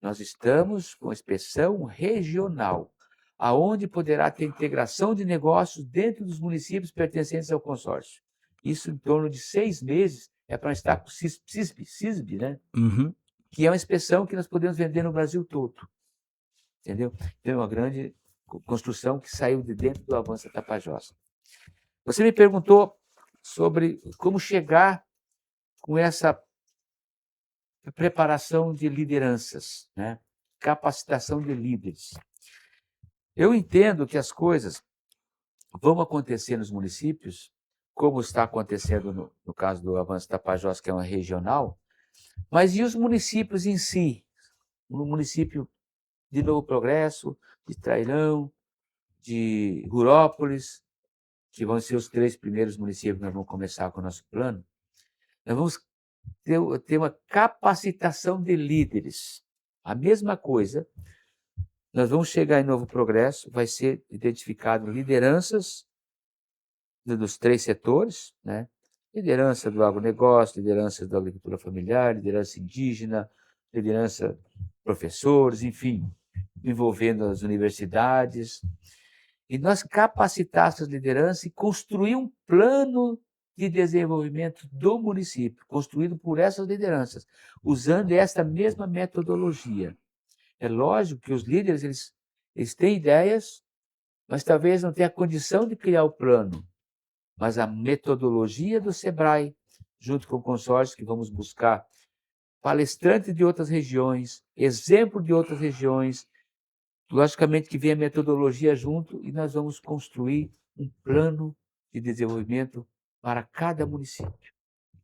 [SPEAKER 2] Nós estamos com inspeção regional, aonde poderá ter integração de negócios dentro dos municípios pertencentes ao consórcio. Isso em torno de 6 meses é para estar com o CISB, né?
[SPEAKER 1] Uhum.
[SPEAKER 2] Que é uma inspeção que nós podemos vender no Brasil todo. Entendeu? Então é uma grande construção que saiu de dentro do Avança Tapajós. Você me perguntou sobre como chegar com essa preparação de lideranças, né? Capacitação de líderes. Eu entendo que as coisas vão acontecer nos municípios, como está acontecendo no caso do Avanço Tapajós, que é uma regional, mas e os municípios em si? No município de Novo Progresso, de Trairão, de Rurópolis, que vão ser os 3 primeiros municípios que nós vamos começar com o nosso plano, nós vamos ter uma capacitação de líderes. A mesma coisa, nós vamos chegar em Novo Progresso, vai ser identificado lideranças dos 3 setores, né? Liderança do agronegócio, liderança da agricultura familiar, liderança indígena, liderança professores, enfim, envolvendo as universidades. E nós capacitar essas lideranças e construir um plano de desenvolvimento do município, construído por essas lideranças, usando esta mesma metodologia. É lógico que os líderes eles têm ideias, mas talvez não tenham a condição de criar o plano. Mas a metodologia do SEBRAE, junto com o consórcio que vamos buscar palestrantes de outras regiões, exemplo de outras regiões, logicamente que vem a metodologia junto e nós vamos construir um plano de desenvolvimento para cada município,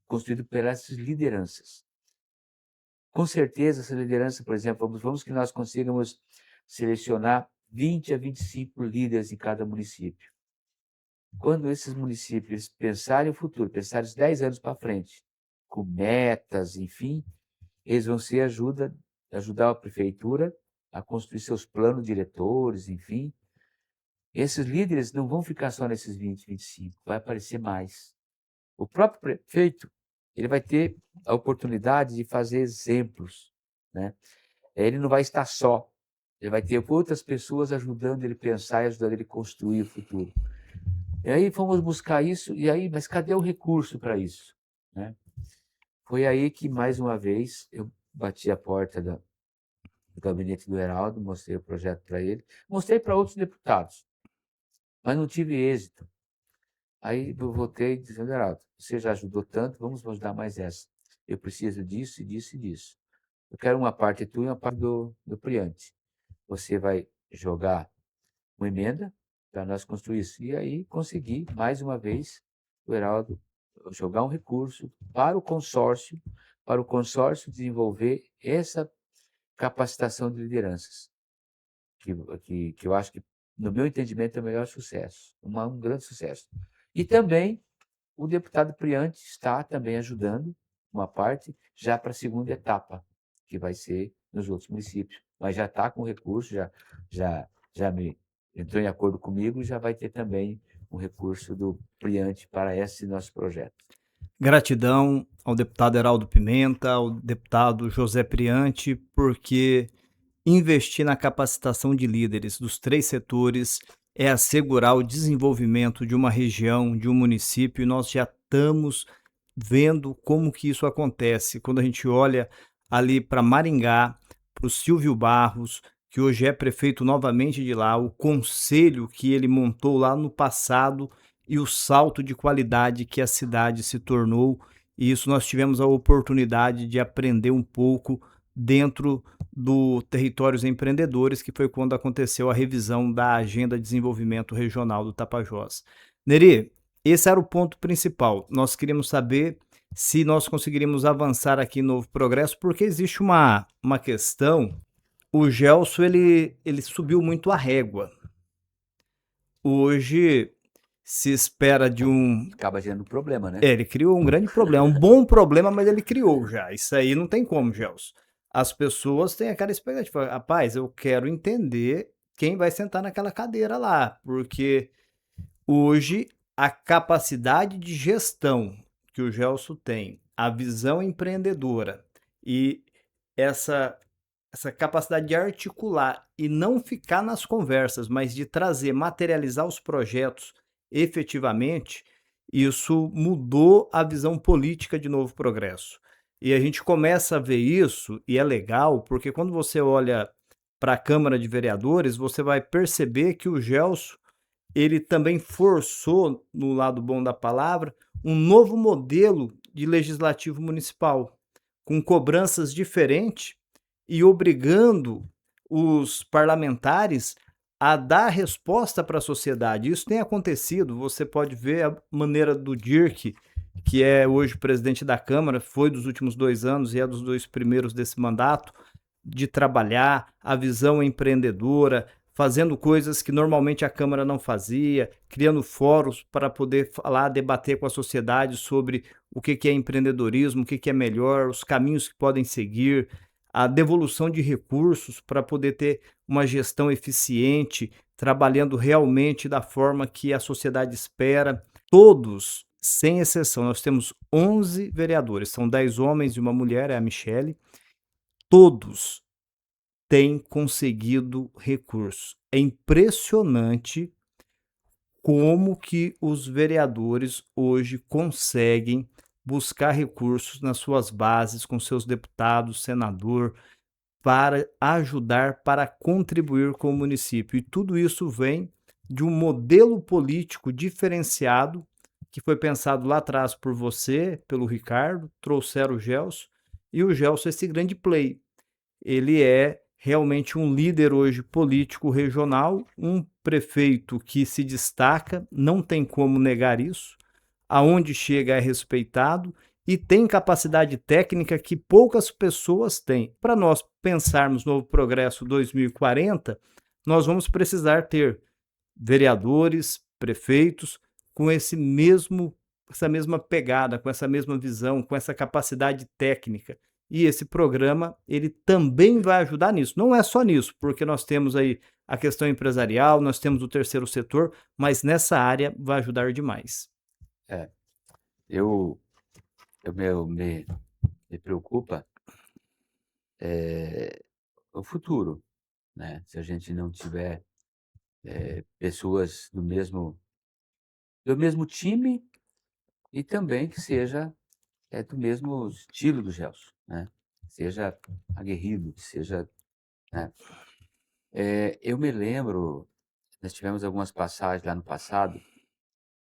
[SPEAKER 2] construído pelas lideranças. Com certeza, essa liderança, por exemplo, vamos que nós consigamos selecionar 20 a 25 líderes em cada município. Quando esses municípios pensarem o futuro, pensarem os 10 anos para frente, com metas, enfim, eles vão ser ajudar a prefeitura a construir seus planos diretores, enfim. Esses líderes não vão ficar só nesses 20, 25, vai aparecer mais. O próprio prefeito, ele vai ter a oportunidade de fazer exemplos, né? Ele não vai estar só, ele vai ter outras pessoas ajudando ele a pensar e ajudando ele a construir o futuro. E aí fomos buscar isso, mas cadê o recurso para isso, né? Foi aí que, mais uma vez, eu bati a porta do gabinete do Heraldo, mostrei o projeto para ele, mostrei para outros deputados, mas não tive êxito. Aí eu voltei dizendo, Heraldo, você já ajudou tanto, vamos ajudar mais essa. Eu preciso disso e disso e disso. Eu quero uma parte tua e uma parte do Priante. Você vai jogar uma emenda para nós construir isso. E aí consegui, mais uma vez, o Heraldo jogar um recurso para o consórcio desenvolver essa capacitação de lideranças, que eu acho que no meu entendimento, é o melhor sucesso, um grande sucesso. E também o deputado Priante está também ajudando uma parte já para a segunda etapa, que vai ser nos outros municípios. Mas já está com recurso, já, já me entrou em acordo comigo e já vai ter também um recurso do Priante para esse nosso projeto.
[SPEAKER 1] Gratidão ao deputado Heraldo Pimenta, ao deputado José Priante, porque investir na capacitação de líderes dos 3 setores é assegurar o desenvolvimento de uma região, de um município, e nós já estamos vendo como que isso acontece. Quando a gente olha ali para Maringá, para o Silvio Barros, que hoje é prefeito novamente de lá, o conselho que ele montou lá no passado e o salto de qualidade que a cidade se tornou, e isso nós tivemos a oportunidade de aprender um pouco dentro do Territórios Empreendedores, que foi quando aconteceu a revisão da Agenda de Desenvolvimento Regional do Tapajós. Neri, esse era o ponto principal. Nós queríamos saber se nós conseguiríamos avançar aqui em Novo Progresso, porque existe uma questão. O Gelson, ele subiu muito a régua. Hoje se espera de um...
[SPEAKER 2] Acaba gerando problema, né?
[SPEAKER 1] Ele criou um grande problema, um bom problema, mas ele criou já. Isso aí não tem como, Gelson. As pessoas têm aquela expectativa, rapaz, eu quero entender quem vai sentar naquela cadeira lá, porque hoje a capacidade de gestão que o Gelson tem, a visão empreendedora e essa essa capacidade de articular e não ficar nas conversas, mas de trazer, materializar os projetos efetivamente, isso mudou a visão política de Novo Progresso. E a gente começa a ver isso, e é legal, porque quando você olha para a Câmara de Vereadores, você vai perceber que o Gelson, ele também forçou, no lado bom da palavra, um novo modelo de legislativo municipal, com cobranças diferentes e obrigando os parlamentares a dar resposta para a sociedade. Isso tem acontecido, você pode ver a maneira do Dirk, que é hoje presidente da Câmara, foi dos últimos 2 anos e é dos 2 primeiros desse mandato, de trabalhar, a visão empreendedora, fazendo coisas que normalmente a Câmara não fazia, criando fóruns para poder falar, debater com a sociedade sobre o que é empreendedorismo, o que é melhor, os caminhos que podem seguir, a devolução de recursos para poder ter uma gestão eficiente, trabalhando realmente da forma que a sociedade espera. Todos, sem exceção, nós temos 11 vereadores, são 10 homens e uma mulher, é a Michele, todos têm conseguido recursos. É impressionante como que os vereadores hoje conseguem buscar recursos nas suas bases, com seus deputados, senador, para ajudar, para contribuir com o município. E tudo isso vem de um modelo político diferenciado, que foi pensado lá atrás por você, pelo Ricardo, trouxeram o Gelson, e o Gelson é esse grande play. Ele é realmente um líder hoje político regional, um prefeito que se destaca, não tem como negar isso, aonde chega é respeitado e tem capacidade técnica que poucas pessoas têm. Para nós pensarmos no Progresso 2040, nós vamos precisar ter vereadores, prefeitos com essa mesma pegada, com essa mesma visão, com essa capacidade técnica. E esse programa, ele também vai ajudar nisso. Não é só nisso, porque nós temos aí a questão empresarial, nós temos o terceiro setor, mas nessa área vai ajudar demais.
[SPEAKER 2] É, eu me preocupa o futuro, né? Se a gente não tiver pessoas do mesmo time e também que seja do mesmo estilo do Gelson, né? Seja aguerrido, seja, né? Eu me lembro, nós tivemos algumas passagens lá no passado,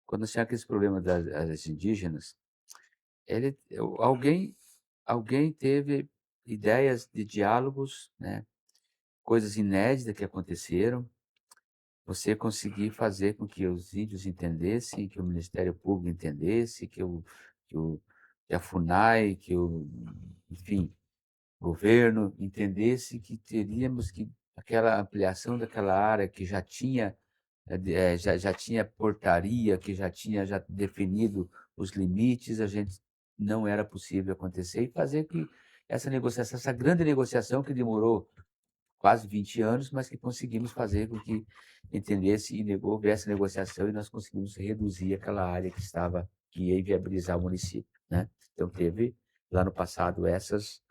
[SPEAKER 2] quando tinha aqueles problemas das indígenas, alguém teve ideias de diálogos, né? Coisas inéditas que aconteceram, você conseguir fazer com que os índios entendessem, que o Ministério Público entendesse, que a FUNAI, enfim, governo entendesse que teríamos que aquela ampliação daquela área que já tinha, já tinha portaria, que já tinha definido os limites, a gente não era possível acontecer e fazer que essa negociação, essa grande negociação que demorou quase 20 anos, mas que conseguimos fazer com que entendesse e houvesse negociação e nós conseguimos reduzir aquela área que ia inviabilizar o município, né? Então teve lá no passado essas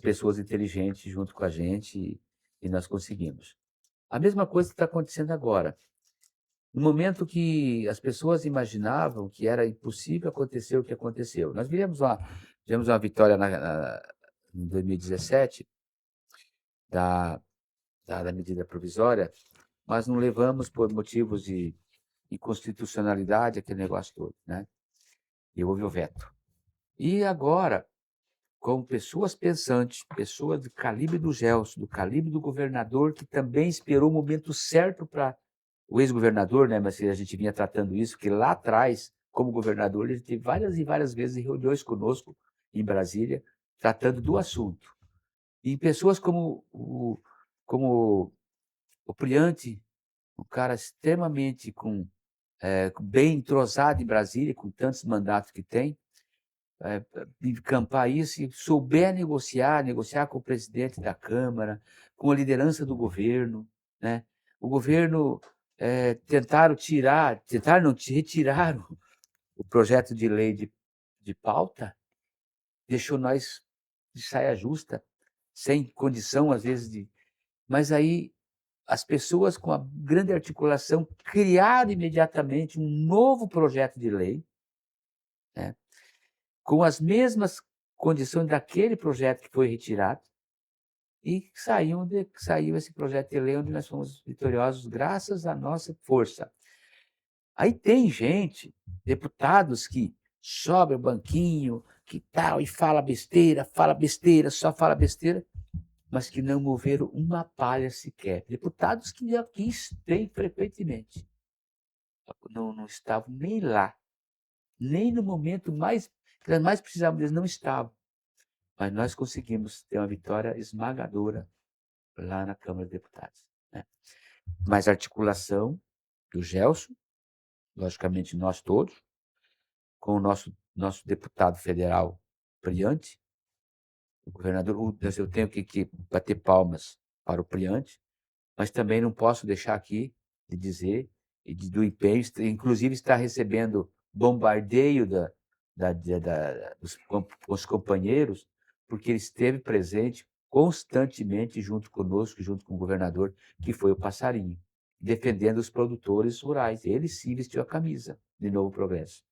[SPEAKER 2] pessoas inteligentes junto com a gente e nós conseguimos. A mesma coisa está acontecendo agora. No momento que as pessoas imaginavam que era impossível acontecer o que aconteceu. Nós tivemos uma vitória em 2017 da, da medida provisória, mas não levamos por motivos de inconstitucionalidade aquele negócio todo, né? E houve o veto. E agora, com pessoas pensantes, pessoas do calibre do Gelson, do calibre do governador, que também esperou o momento certo para o ex-governador, né? Mas a gente vinha tratando isso, que lá atrás, como governador, ele teve várias e várias vezes reuniões conosco em Brasília, tratando do assunto. E pessoas como o Priante, um cara extremamente bem entrosado em Brasília, com tantos mandatos que tem, encampar isso e souber negociar com o presidente da Câmara, com a liderança do governo, né? O governo tentaram não, retiraram o projeto de lei de pauta, deixou nós de saia justa, sem condição, às vezes, Mas aí as pessoas com a grande articulação criaram imediatamente um novo projeto de lei, né? Com as mesmas condições daquele projeto que foi retirado, e saiu esse projeto de lei onde nós fomos vitoriosos graças à nossa força. Aí tem gente, deputados que sobe o banquinho, que tal, e fala besteira, só fala besteira, mas que não moveram uma palha sequer. Deputados que aqui têm frequentemente. Não estavam nem lá, nem no momento que nós mais precisávamos, eles não estavam. Mas nós conseguimos ter uma vitória esmagadora lá na Câmara de Deputados, né? Mais articulação do Gelson, logicamente nós todos, com o nosso deputado federal Priante, o governador. Eu tenho que bater palmas para o Priante, mas também não posso deixar aqui de dizer do empenho, inclusive está recebendo bombardeio dos companheiros, porque ele esteve presente constantemente junto conosco, junto com o governador, que foi o Passarinho, defendendo os produtores rurais. Ele sim vestiu a camisa de Novo Progresso,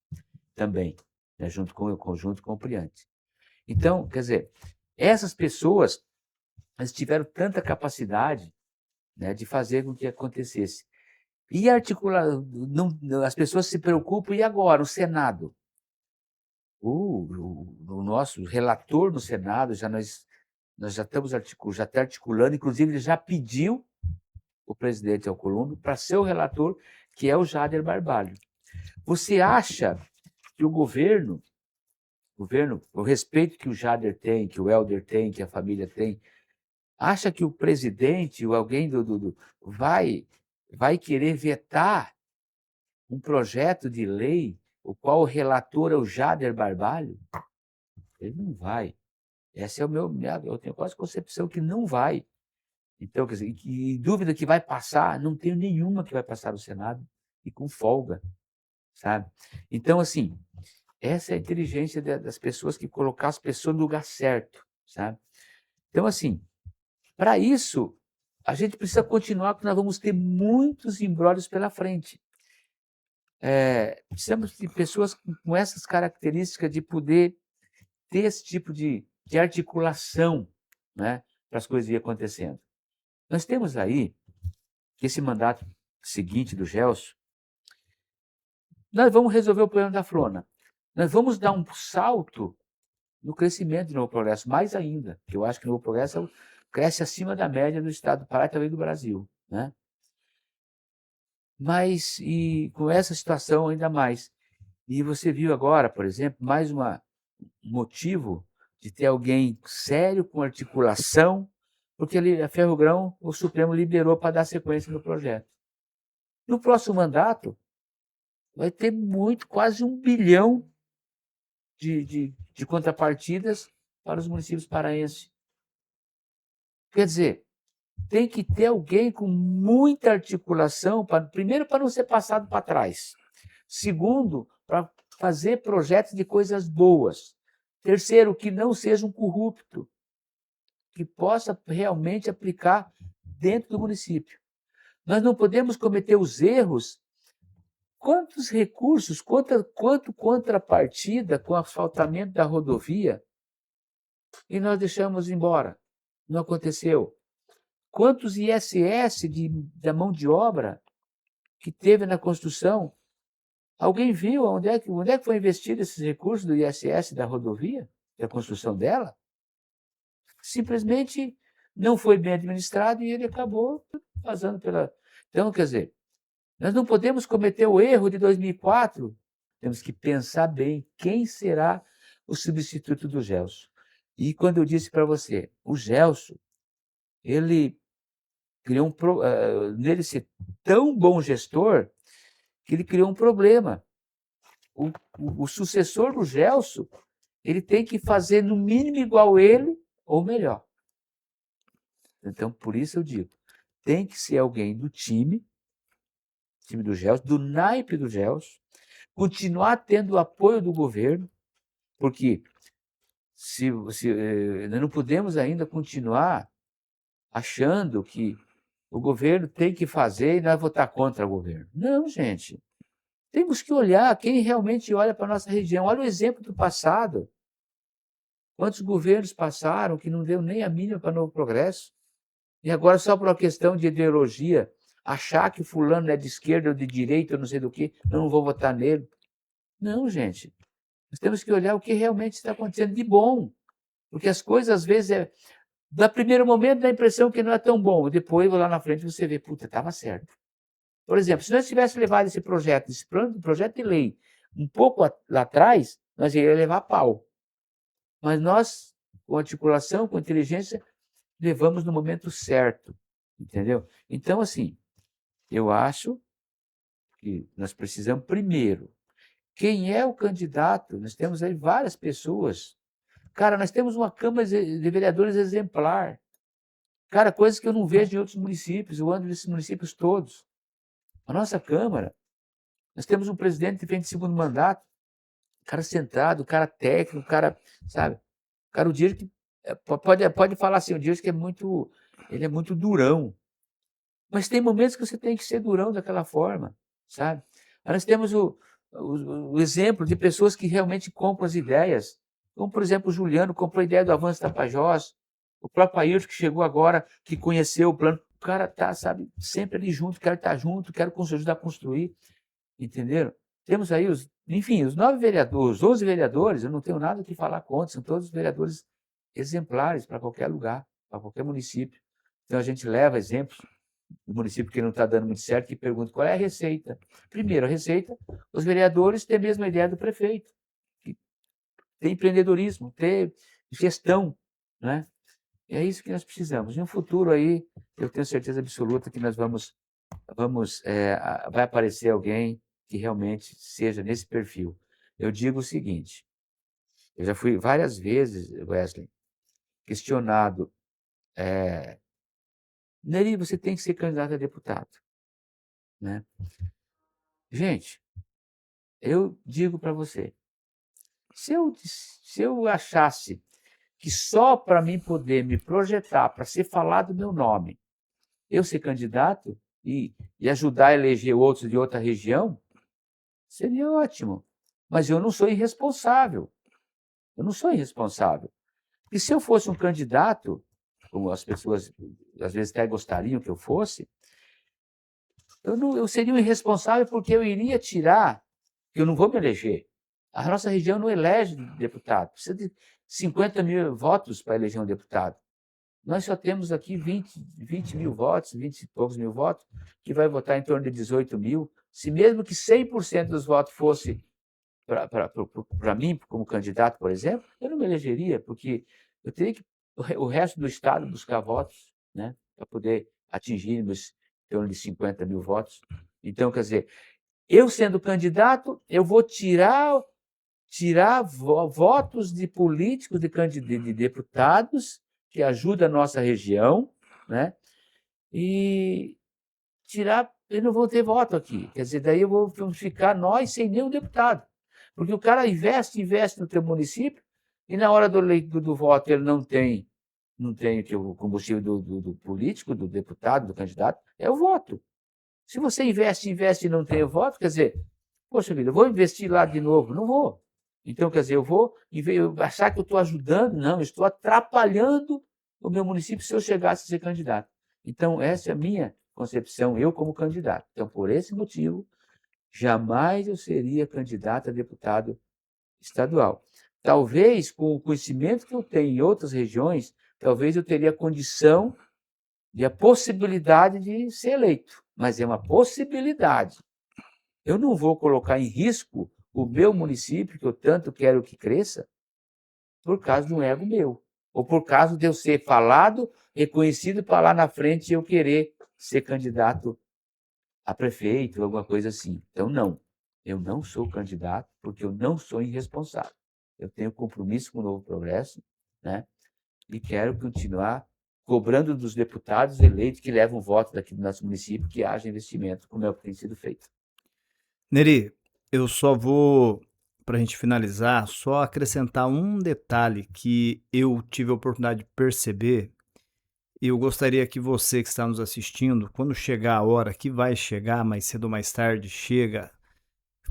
[SPEAKER 2] também, né, junto com o Priante. Então, quer dizer, essas pessoas tiveram tanta capacidade, né, de fazer com que acontecesse. E articular, as pessoas se preocupam, e agora, o Senado? O nosso relator no Senado, nós já estamos articulando, inclusive ele já pediu o presidente Alcolumbre para ser o relator, que é o Jader Barbalho. Você acha que o governo, o respeito que o Jader tem, que o Helder tem, que a família tem, acha que o presidente ou alguém vai querer vetar um projeto de lei, o qual o relator é o Jader Barbalho? Ele não vai. Essa é eu tenho quase concepção que não vai. Então, quer dizer, e dúvida que vai passar, não tenho nenhuma que vai passar no Senado, e com folga, sabe? Então, assim, essa é a inteligência das pessoas, que colocar as pessoas no lugar certo, sabe? Então, assim, para isso, a gente precisa continuar, porque nós vamos ter muitos imbróglios pela frente. Precisamos de pessoas com essas características de poder ter esse tipo de articulação, né, para as coisas irem acontecendo. Nós temos aí, que esse mandato seguinte do Gelson, nós vamos resolver o problema da Frona. Nós vamos dar um salto no crescimento do Novo Progresso, mais ainda, que eu acho que o Novo Progresso cresce acima da média do estado do Pará e também do Brasil, né? Mas, e com essa situação ainda mais. E você viu agora, por exemplo, mais um motivo de ter alguém sério, com articulação, porque a Ferrogrão, o Supremo liberou para dar sequência no projeto. No próximo mandato, vai ter quase 1 bilhão de contrapartidas para os municípios paraenses. Quer dizer, tem que ter alguém com muita articulação, primeiro, para não ser passado para trás. Segundo, para fazer projetos de coisas boas. Terceiro, que não seja um corrupto, que possa realmente aplicar dentro do município. Nós não podemos cometer os erros. Quantos recursos, quanto contrapartida com o asfaltamento da rodovia e nós deixamos embora? Não aconteceu. Quantos ISS da mão de obra que teve na construção? Alguém viu onde é que foi investido esses recursos do ISS da rodovia, da construção dela? Simplesmente não foi bem administrado e ele acabou vazando pela... Então, quer dizer, nós não podemos cometer o erro de 2004. Temos que pensar bem quem será o substituto do Gelson. E quando eu disse para você, o Gelson, ele criou nele ser tão bom gestor que ele criou um problema. O sucessor do Gelson, ele tem que fazer no mínimo igual ele ou melhor. Então, por isso eu digo, tem que ser alguém do time do Gelson, do naipe do Gelson, continuar tendo o apoio do governo, porque nós não podemos ainda continuar achando que o governo tem que fazer e nós votar contra o governo. Não, gente. Temos que olhar quem realmente olha para a nossa região. Olha o exemplo do passado. Quantos governos passaram que não deu nem a mínima para Novo Progresso? E agora, só por uma questão de ideologia, achar que fulano é de esquerda ou de direita, ou não sei do que, eu não vou votar nele. Não, gente. Nós temos que olhar o que realmente está acontecendo de bom. Porque as coisas, às vezes, no primeiro momento, dá a impressão que não é tão bom. Depois, lá na frente, você vê, puta, estava certo. Por exemplo, se nós tivéssemos levado esse projeto de lei, um pouco lá atrás, nós iríamos levar pau. Mas nós, com articulação, com inteligência, levamos no momento certo. Entendeu? Então, assim, eu acho que nós precisamos, primeiro, quem é o candidato? Nós temos aí várias pessoas. Cara, nós temos uma Câmara de Vereadores exemplar. Cara, coisas que eu não vejo em outros municípios, eu ando nesses municípios todos. A nossa Câmara, nós temos um presidente que vem de segundo mandato, cara centrado, cara técnico, cara, sabe? Cara, o Dias que pode falar assim, o Dias que ele é muito durão. Mas tem momentos que você tem que ser durão daquela forma, sabe? Aí nós temos o exemplo de pessoas que realmente compram as ideias. Como, por exemplo, o Juliano comprou a ideia do Avanço Tapajós, o próprio Ayrton que chegou agora, que conheceu o plano. O cara está, sabe, sempre ali junto, quero estar junto, quero ajudar a construir. Entenderam? Temos aí os 9 vereadores, os 11 vereadores, eu não tenho nada que falar contra, são todos vereadores exemplares para qualquer lugar, para qualquer município. Então a gente leva exemplos do município que não está dando muito certo, que pergunta qual é a receita. Primeiro, a receita, os vereadores têm a mesma ideia do prefeito. Ter empreendedorismo, ter gestão, né? E é isso que nós precisamos. No futuro aí, eu tenho certeza absoluta que nós vai aparecer alguém que realmente seja nesse perfil. Eu digo o seguinte, eu já fui várias vezes, Wesley, questionado, Neri, você tem que ser candidato a deputado, né? Gente, eu digo para você, se eu achasse que só para mim poder me projetar, para ser falado meu nome, eu ser candidato e ajudar a eleger outros de outra região, seria ótimo. Mas eu não sou irresponsável. Eu não sou irresponsável. Porque se eu fosse um candidato, como as pessoas às vezes até gostariam que eu fosse, eu seria um irresponsável porque eu iria tirar, que eu não vou me eleger. A nossa região não elege deputado. Precisa de 50 mil votos para eleger um deputado. Nós só temos aqui 20 mil votos, 20 e poucos mil votos, que vai votar em torno de 18 mil. Se mesmo que 100% dos votos fosse para mim, como candidato, por exemplo, eu não me elegeria, porque eu teria que, o resto do Estado, buscar votos. né, para poder atingirmos em torno de 50 mil votos. Então, quer dizer, eu sendo candidato, eu vou tirar votos de políticos, de deputados, que ajudam a nossa região, né, e eles não vão ter voto aqui. Quer dizer, daí vamos ficar nós sem nenhum deputado. Porque o cara investe no teu município, e na hora do voto ele não tem o combustível do político, do deputado, do candidato, é o voto. Se você investe e não tem o voto, quer dizer, poxa vida, eu vou investir lá de novo? Não vou. Então, quer dizer, eu vou, em vez de achar que eu estou ajudando, não, eu estou atrapalhando o meu município se eu chegasse a ser candidato. Então, essa é a minha concepção, eu como candidato. Então, por esse motivo, jamais eu seria candidato a deputado estadual. Talvez, com o conhecimento que eu tenho em outras regiões, talvez eu teria condição e a possibilidade de ser eleito, mas é uma possibilidade. Eu não vou colocar em risco o meu município, que eu tanto quero que cresça, por causa de um ego meu, ou por causa de eu ser falado, reconhecido para lá na frente eu querer ser candidato a prefeito, alguma coisa assim. Então, não. Eu não sou candidato porque eu não sou irresponsável. Eu tenho compromisso com o Novo Progresso, né? E quero continuar cobrando dos deputados eleitos que levam voto daqui do nosso município que haja investimento, como é o que tem sido feito.
[SPEAKER 1] Neri, eu só vou, para a gente finalizar, só acrescentar um detalhe que eu tive a oportunidade de perceber. E eu gostaria que você que está nos assistindo, quando chegar a hora que vai chegar, mais cedo ou mais tarde, chega,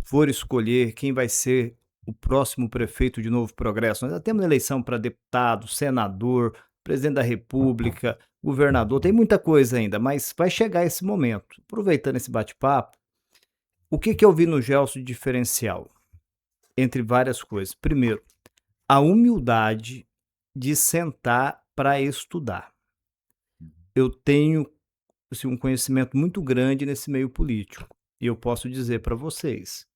[SPEAKER 1] for escolher quem vai ser o próximo prefeito de Novo Progresso. Nós já temos eleição para deputado, senador, presidente da República, governador, tem muita coisa ainda, mas vai chegar esse momento. Aproveitando esse bate-papo, o que eu vi no Gelson de diferencial? Entre várias coisas. Primeiro, a humildade de sentar para estudar. Eu tenho assim, um conhecimento muito grande nesse meio político. E eu posso dizer para vocês,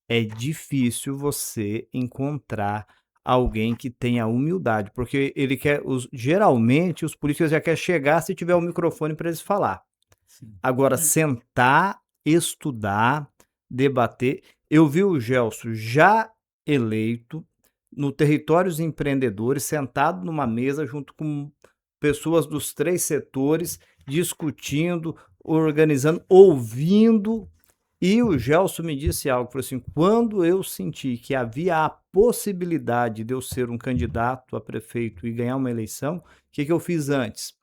[SPEAKER 1] é difícil você encontrar alguém que tenha humildade, porque ele quer, geralmente os políticos já querem chegar se tiver um microfone para eles falar.
[SPEAKER 2] Sim.
[SPEAKER 1] Agora, sentar, estudar, debater. Eu vi o Gelson já eleito no Territórios Empreendedores, sentado numa mesa junto com pessoas dos 3 setores, discutindo, organizando, ouvindo. E o Gelson me disse algo, falou assim, quando eu senti que havia a possibilidade de eu ser um candidato a prefeito e ganhar uma eleição, o que eu fiz antes?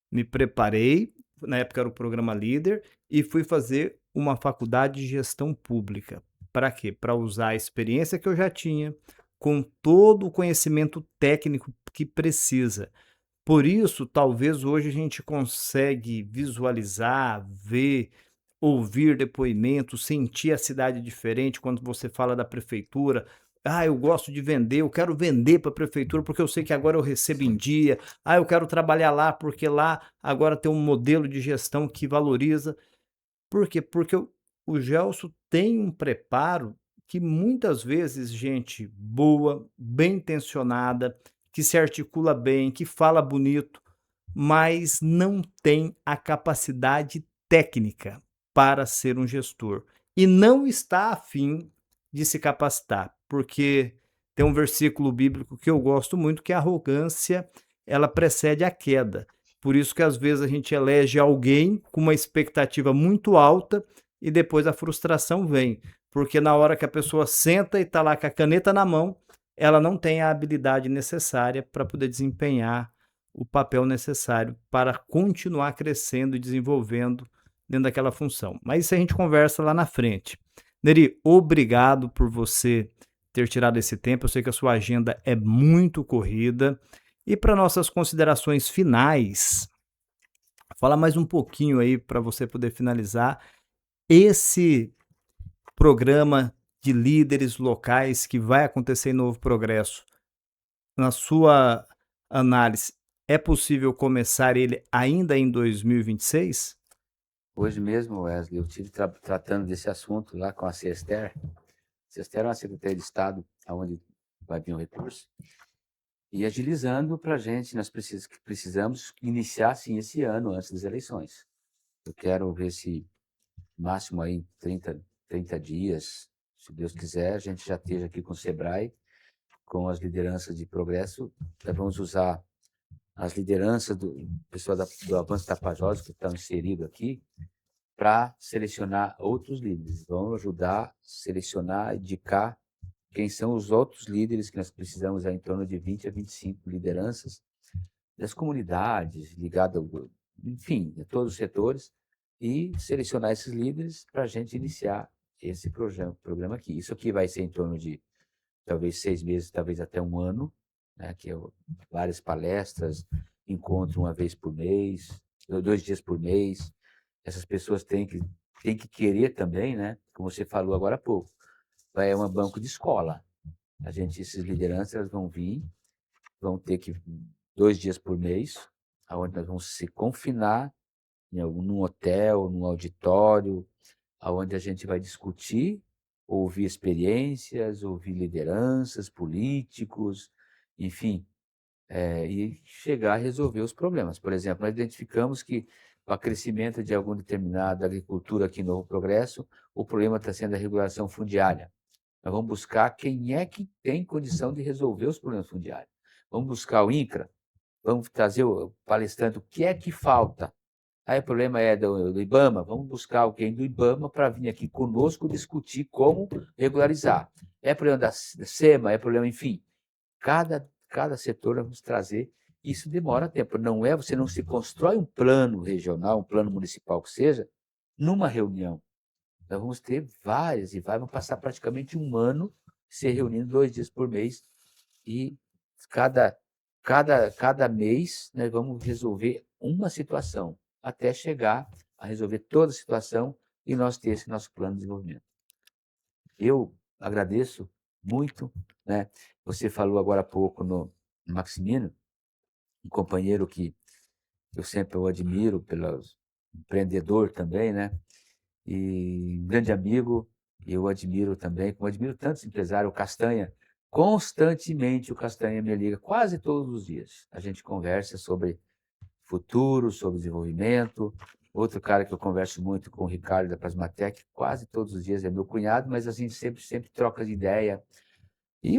[SPEAKER 1] Me preparei, na época era o programa Líder, e fui fazer uma faculdade de gestão pública. Para quê? Para usar a experiência que eu já tinha, com todo o conhecimento técnico que precisa. Por isso, talvez hoje a gente consegue visualizar, ver, ouvir depoimentos, sentir a cidade diferente quando você fala da prefeitura. Ah, eu gosto de vender, eu quero vender para a prefeitura porque eu sei que agora eu recebo em dia. Ah, eu quero trabalhar lá porque lá agora tem um modelo de gestão que valoriza. Por quê? Porque o Gelson tem um preparo que muitas vezes gente boa, bem intencionada, que se articula bem, que fala bonito, mas não tem a capacidade técnica para ser um gestor e não está afim de se capacitar, porque tem um versículo bíblico que eu gosto muito, que a arrogância ela precede a queda. Por isso que às vezes a gente elege alguém com uma expectativa muito alta e depois a frustração vem, porque na hora que a pessoa senta e está lá com a caneta na mão, ela não tem a habilidade necessária para poder desempenhar o papel necessário para continuar crescendo e desenvolvendo dentro daquela função. Mas isso a gente conversa lá na frente. Neri, obrigado por você ter tirado esse tempo. Eu sei que a sua agenda é muito corrida. E para nossas considerações finais, fala mais um pouquinho aí para você poder finalizar esse programa de líderes locais que vai acontecer em Novo Progresso. Na sua análise, é possível começar ele ainda em 2026?
[SPEAKER 2] Hoje mesmo, Wesley, eu estive tratando desse assunto lá com a Cester. A Cester é uma Secretaria de Estado, onde vai vir o recurso. e agilizando para a gente, nós precisamos iniciar, sim, esse ano, antes das eleições. Eu quero ver se, máximo aí, 30 dias, se Deus quiser, a gente já esteja aqui com o Sebrae, com as lideranças de progresso. Nós vamos usar as lideranças do pessoal do Avanço Tapajós, que estão inseridos aqui, para selecionar outros líderes. Vamos ajudar a selecionar, indicar quem são os outros líderes que nós precisamos, em torno de 20 a 25 lideranças das comunidades, ligadas, enfim, a todos os setores, e selecionar esses líderes para a gente iniciar esse programa aqui. Isso aqui vai ser em torno de talvez 6 meses, talvez até um ano, né, que é várias palestras, encontro uma vez por mês, 2 dias por mês. Essas pessoas têm que querer também, né? Como você falou agora há pouco, é um banco de escola. Essas lideranças, elas vão vir, vão ter que 2 dias por mês, onde nós vamos se confinar num hotel, num auditório, onde a gente vai discutir, ouvir experiências, ouvir lideranças, políticos, enfim, e chegar a resolver os problemas. Por exemplo, nós identificamos que o crescimento de alguma determinada agricultura aqui no Novo Progresso, o problema está sendo a regulação fundiária. Nós vamos buscar quem é que tem condição de resolver os problemas fundiários. Vamos buscar o INCRA, vamos trazer o palestrante, o que é que falta? Aí o problema é do IBAMA, vamos buscar alguém do IBAMA para vir aqui conosco discutir como regularizar. É problema da SEMA, é problema, enfim. Cada setor nós vamos trazer, isso demora tempo. Você não se constrói um plano regional, um plano municipal que seja, numa reunião. Nós vamos ter várias e vamos passar praticamente um ano se reunindo 2 dias por mês e cada mês nós vamos resolver uma situação até chegar a resolver toda a situação e nós ter esse nosso plano de desenvolvimento. Eu agradeço muito, né? Você falou agora há pouco no Maximino, um companheiro que eu sempre admiro, pelo empreendedor também, né? E um grande amigo, eu admiro também, como admiro tantos empresários, o Castanha. Constantemente o Castanha me liga, quase todos os dias. A gente conversa sobre futuro, sobre desenvolvimento. Outro cara que eu converso muito com o Ricardo da Plasmatec, quase todos os dias é meu cunhado, mas a gente sempre troca de ideia. E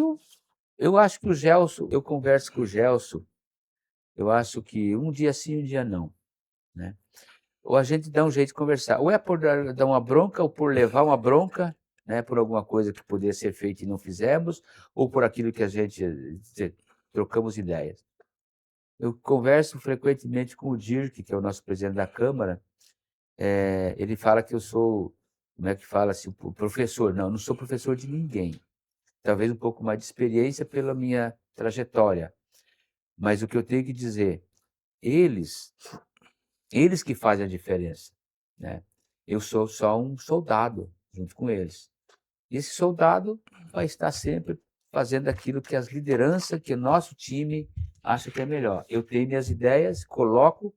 [SPEAKER 2] eu acho que o Gelson, eu converso com o Gelson, eu acho que um dia sim, um dia não, né? Ou a gente dá um jeito de conversar, ou é por dar uma bronca, ou por levar uma bronca, né, por alguma coisa que poderia ser feita e não fizemos, ou por aquilo que a gente trocamos ideias. Eu converso frequentemente com o Dirk, que é o nosso presidente da Câmara. Ele fala que eu sou, como é que fala assim, professor. Não, eu não sou professor de ninguém. Talvez um pouco mais de experiência pela minha trajetória. Mas o que eu tenho que dizer, eles que fazem a diferença, né? Eu sou só um soldado junto com eles. E esse soldado vai estar sempre fazendo aquilo que as lideranças, que o nosso time acha que é melhor. Eu tenho minhas ideias, coloco,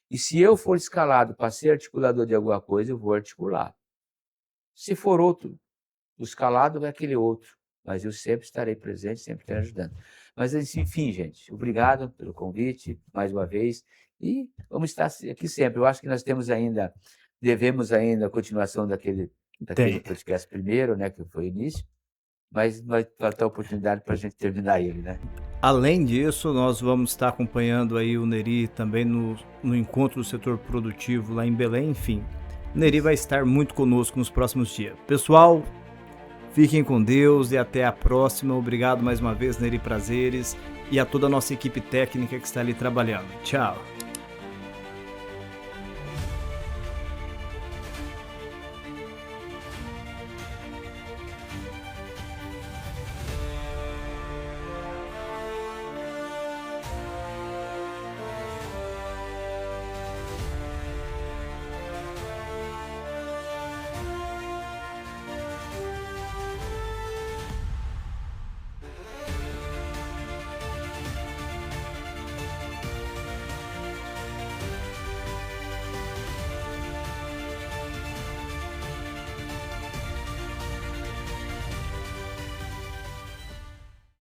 [SPEAKER 2] e se eu for escalado para ser articulador de alguma coisa, eu vou articular. Se for outro, o escalado vai aquele outro, mas eu sempre estarei presente, sempre estarei ajudando. Mas, enfim, gente, obrigado pelo convite, mais uma vez, e vamos estar aqui sempre. Eu acho que nós devemos ainda a continuação daquele podcast primeiro, né, que foi o início, mas vai faltar oportunidade para a gente terminar ele, né?
[SPEAKER 1] Além disso, nós vamos estar acompanhando aí o Neri também no encontro do setor produtivo lá em Belém, enfim. O Neri vai estar muito conosco nos próximos dias. Pessoal, fiquem com Deus e até a próxima. Obrigado mais uma vez, Neri Prazeres, e a toda a nossa equipe técnica que está ali trabalhando. Tchau!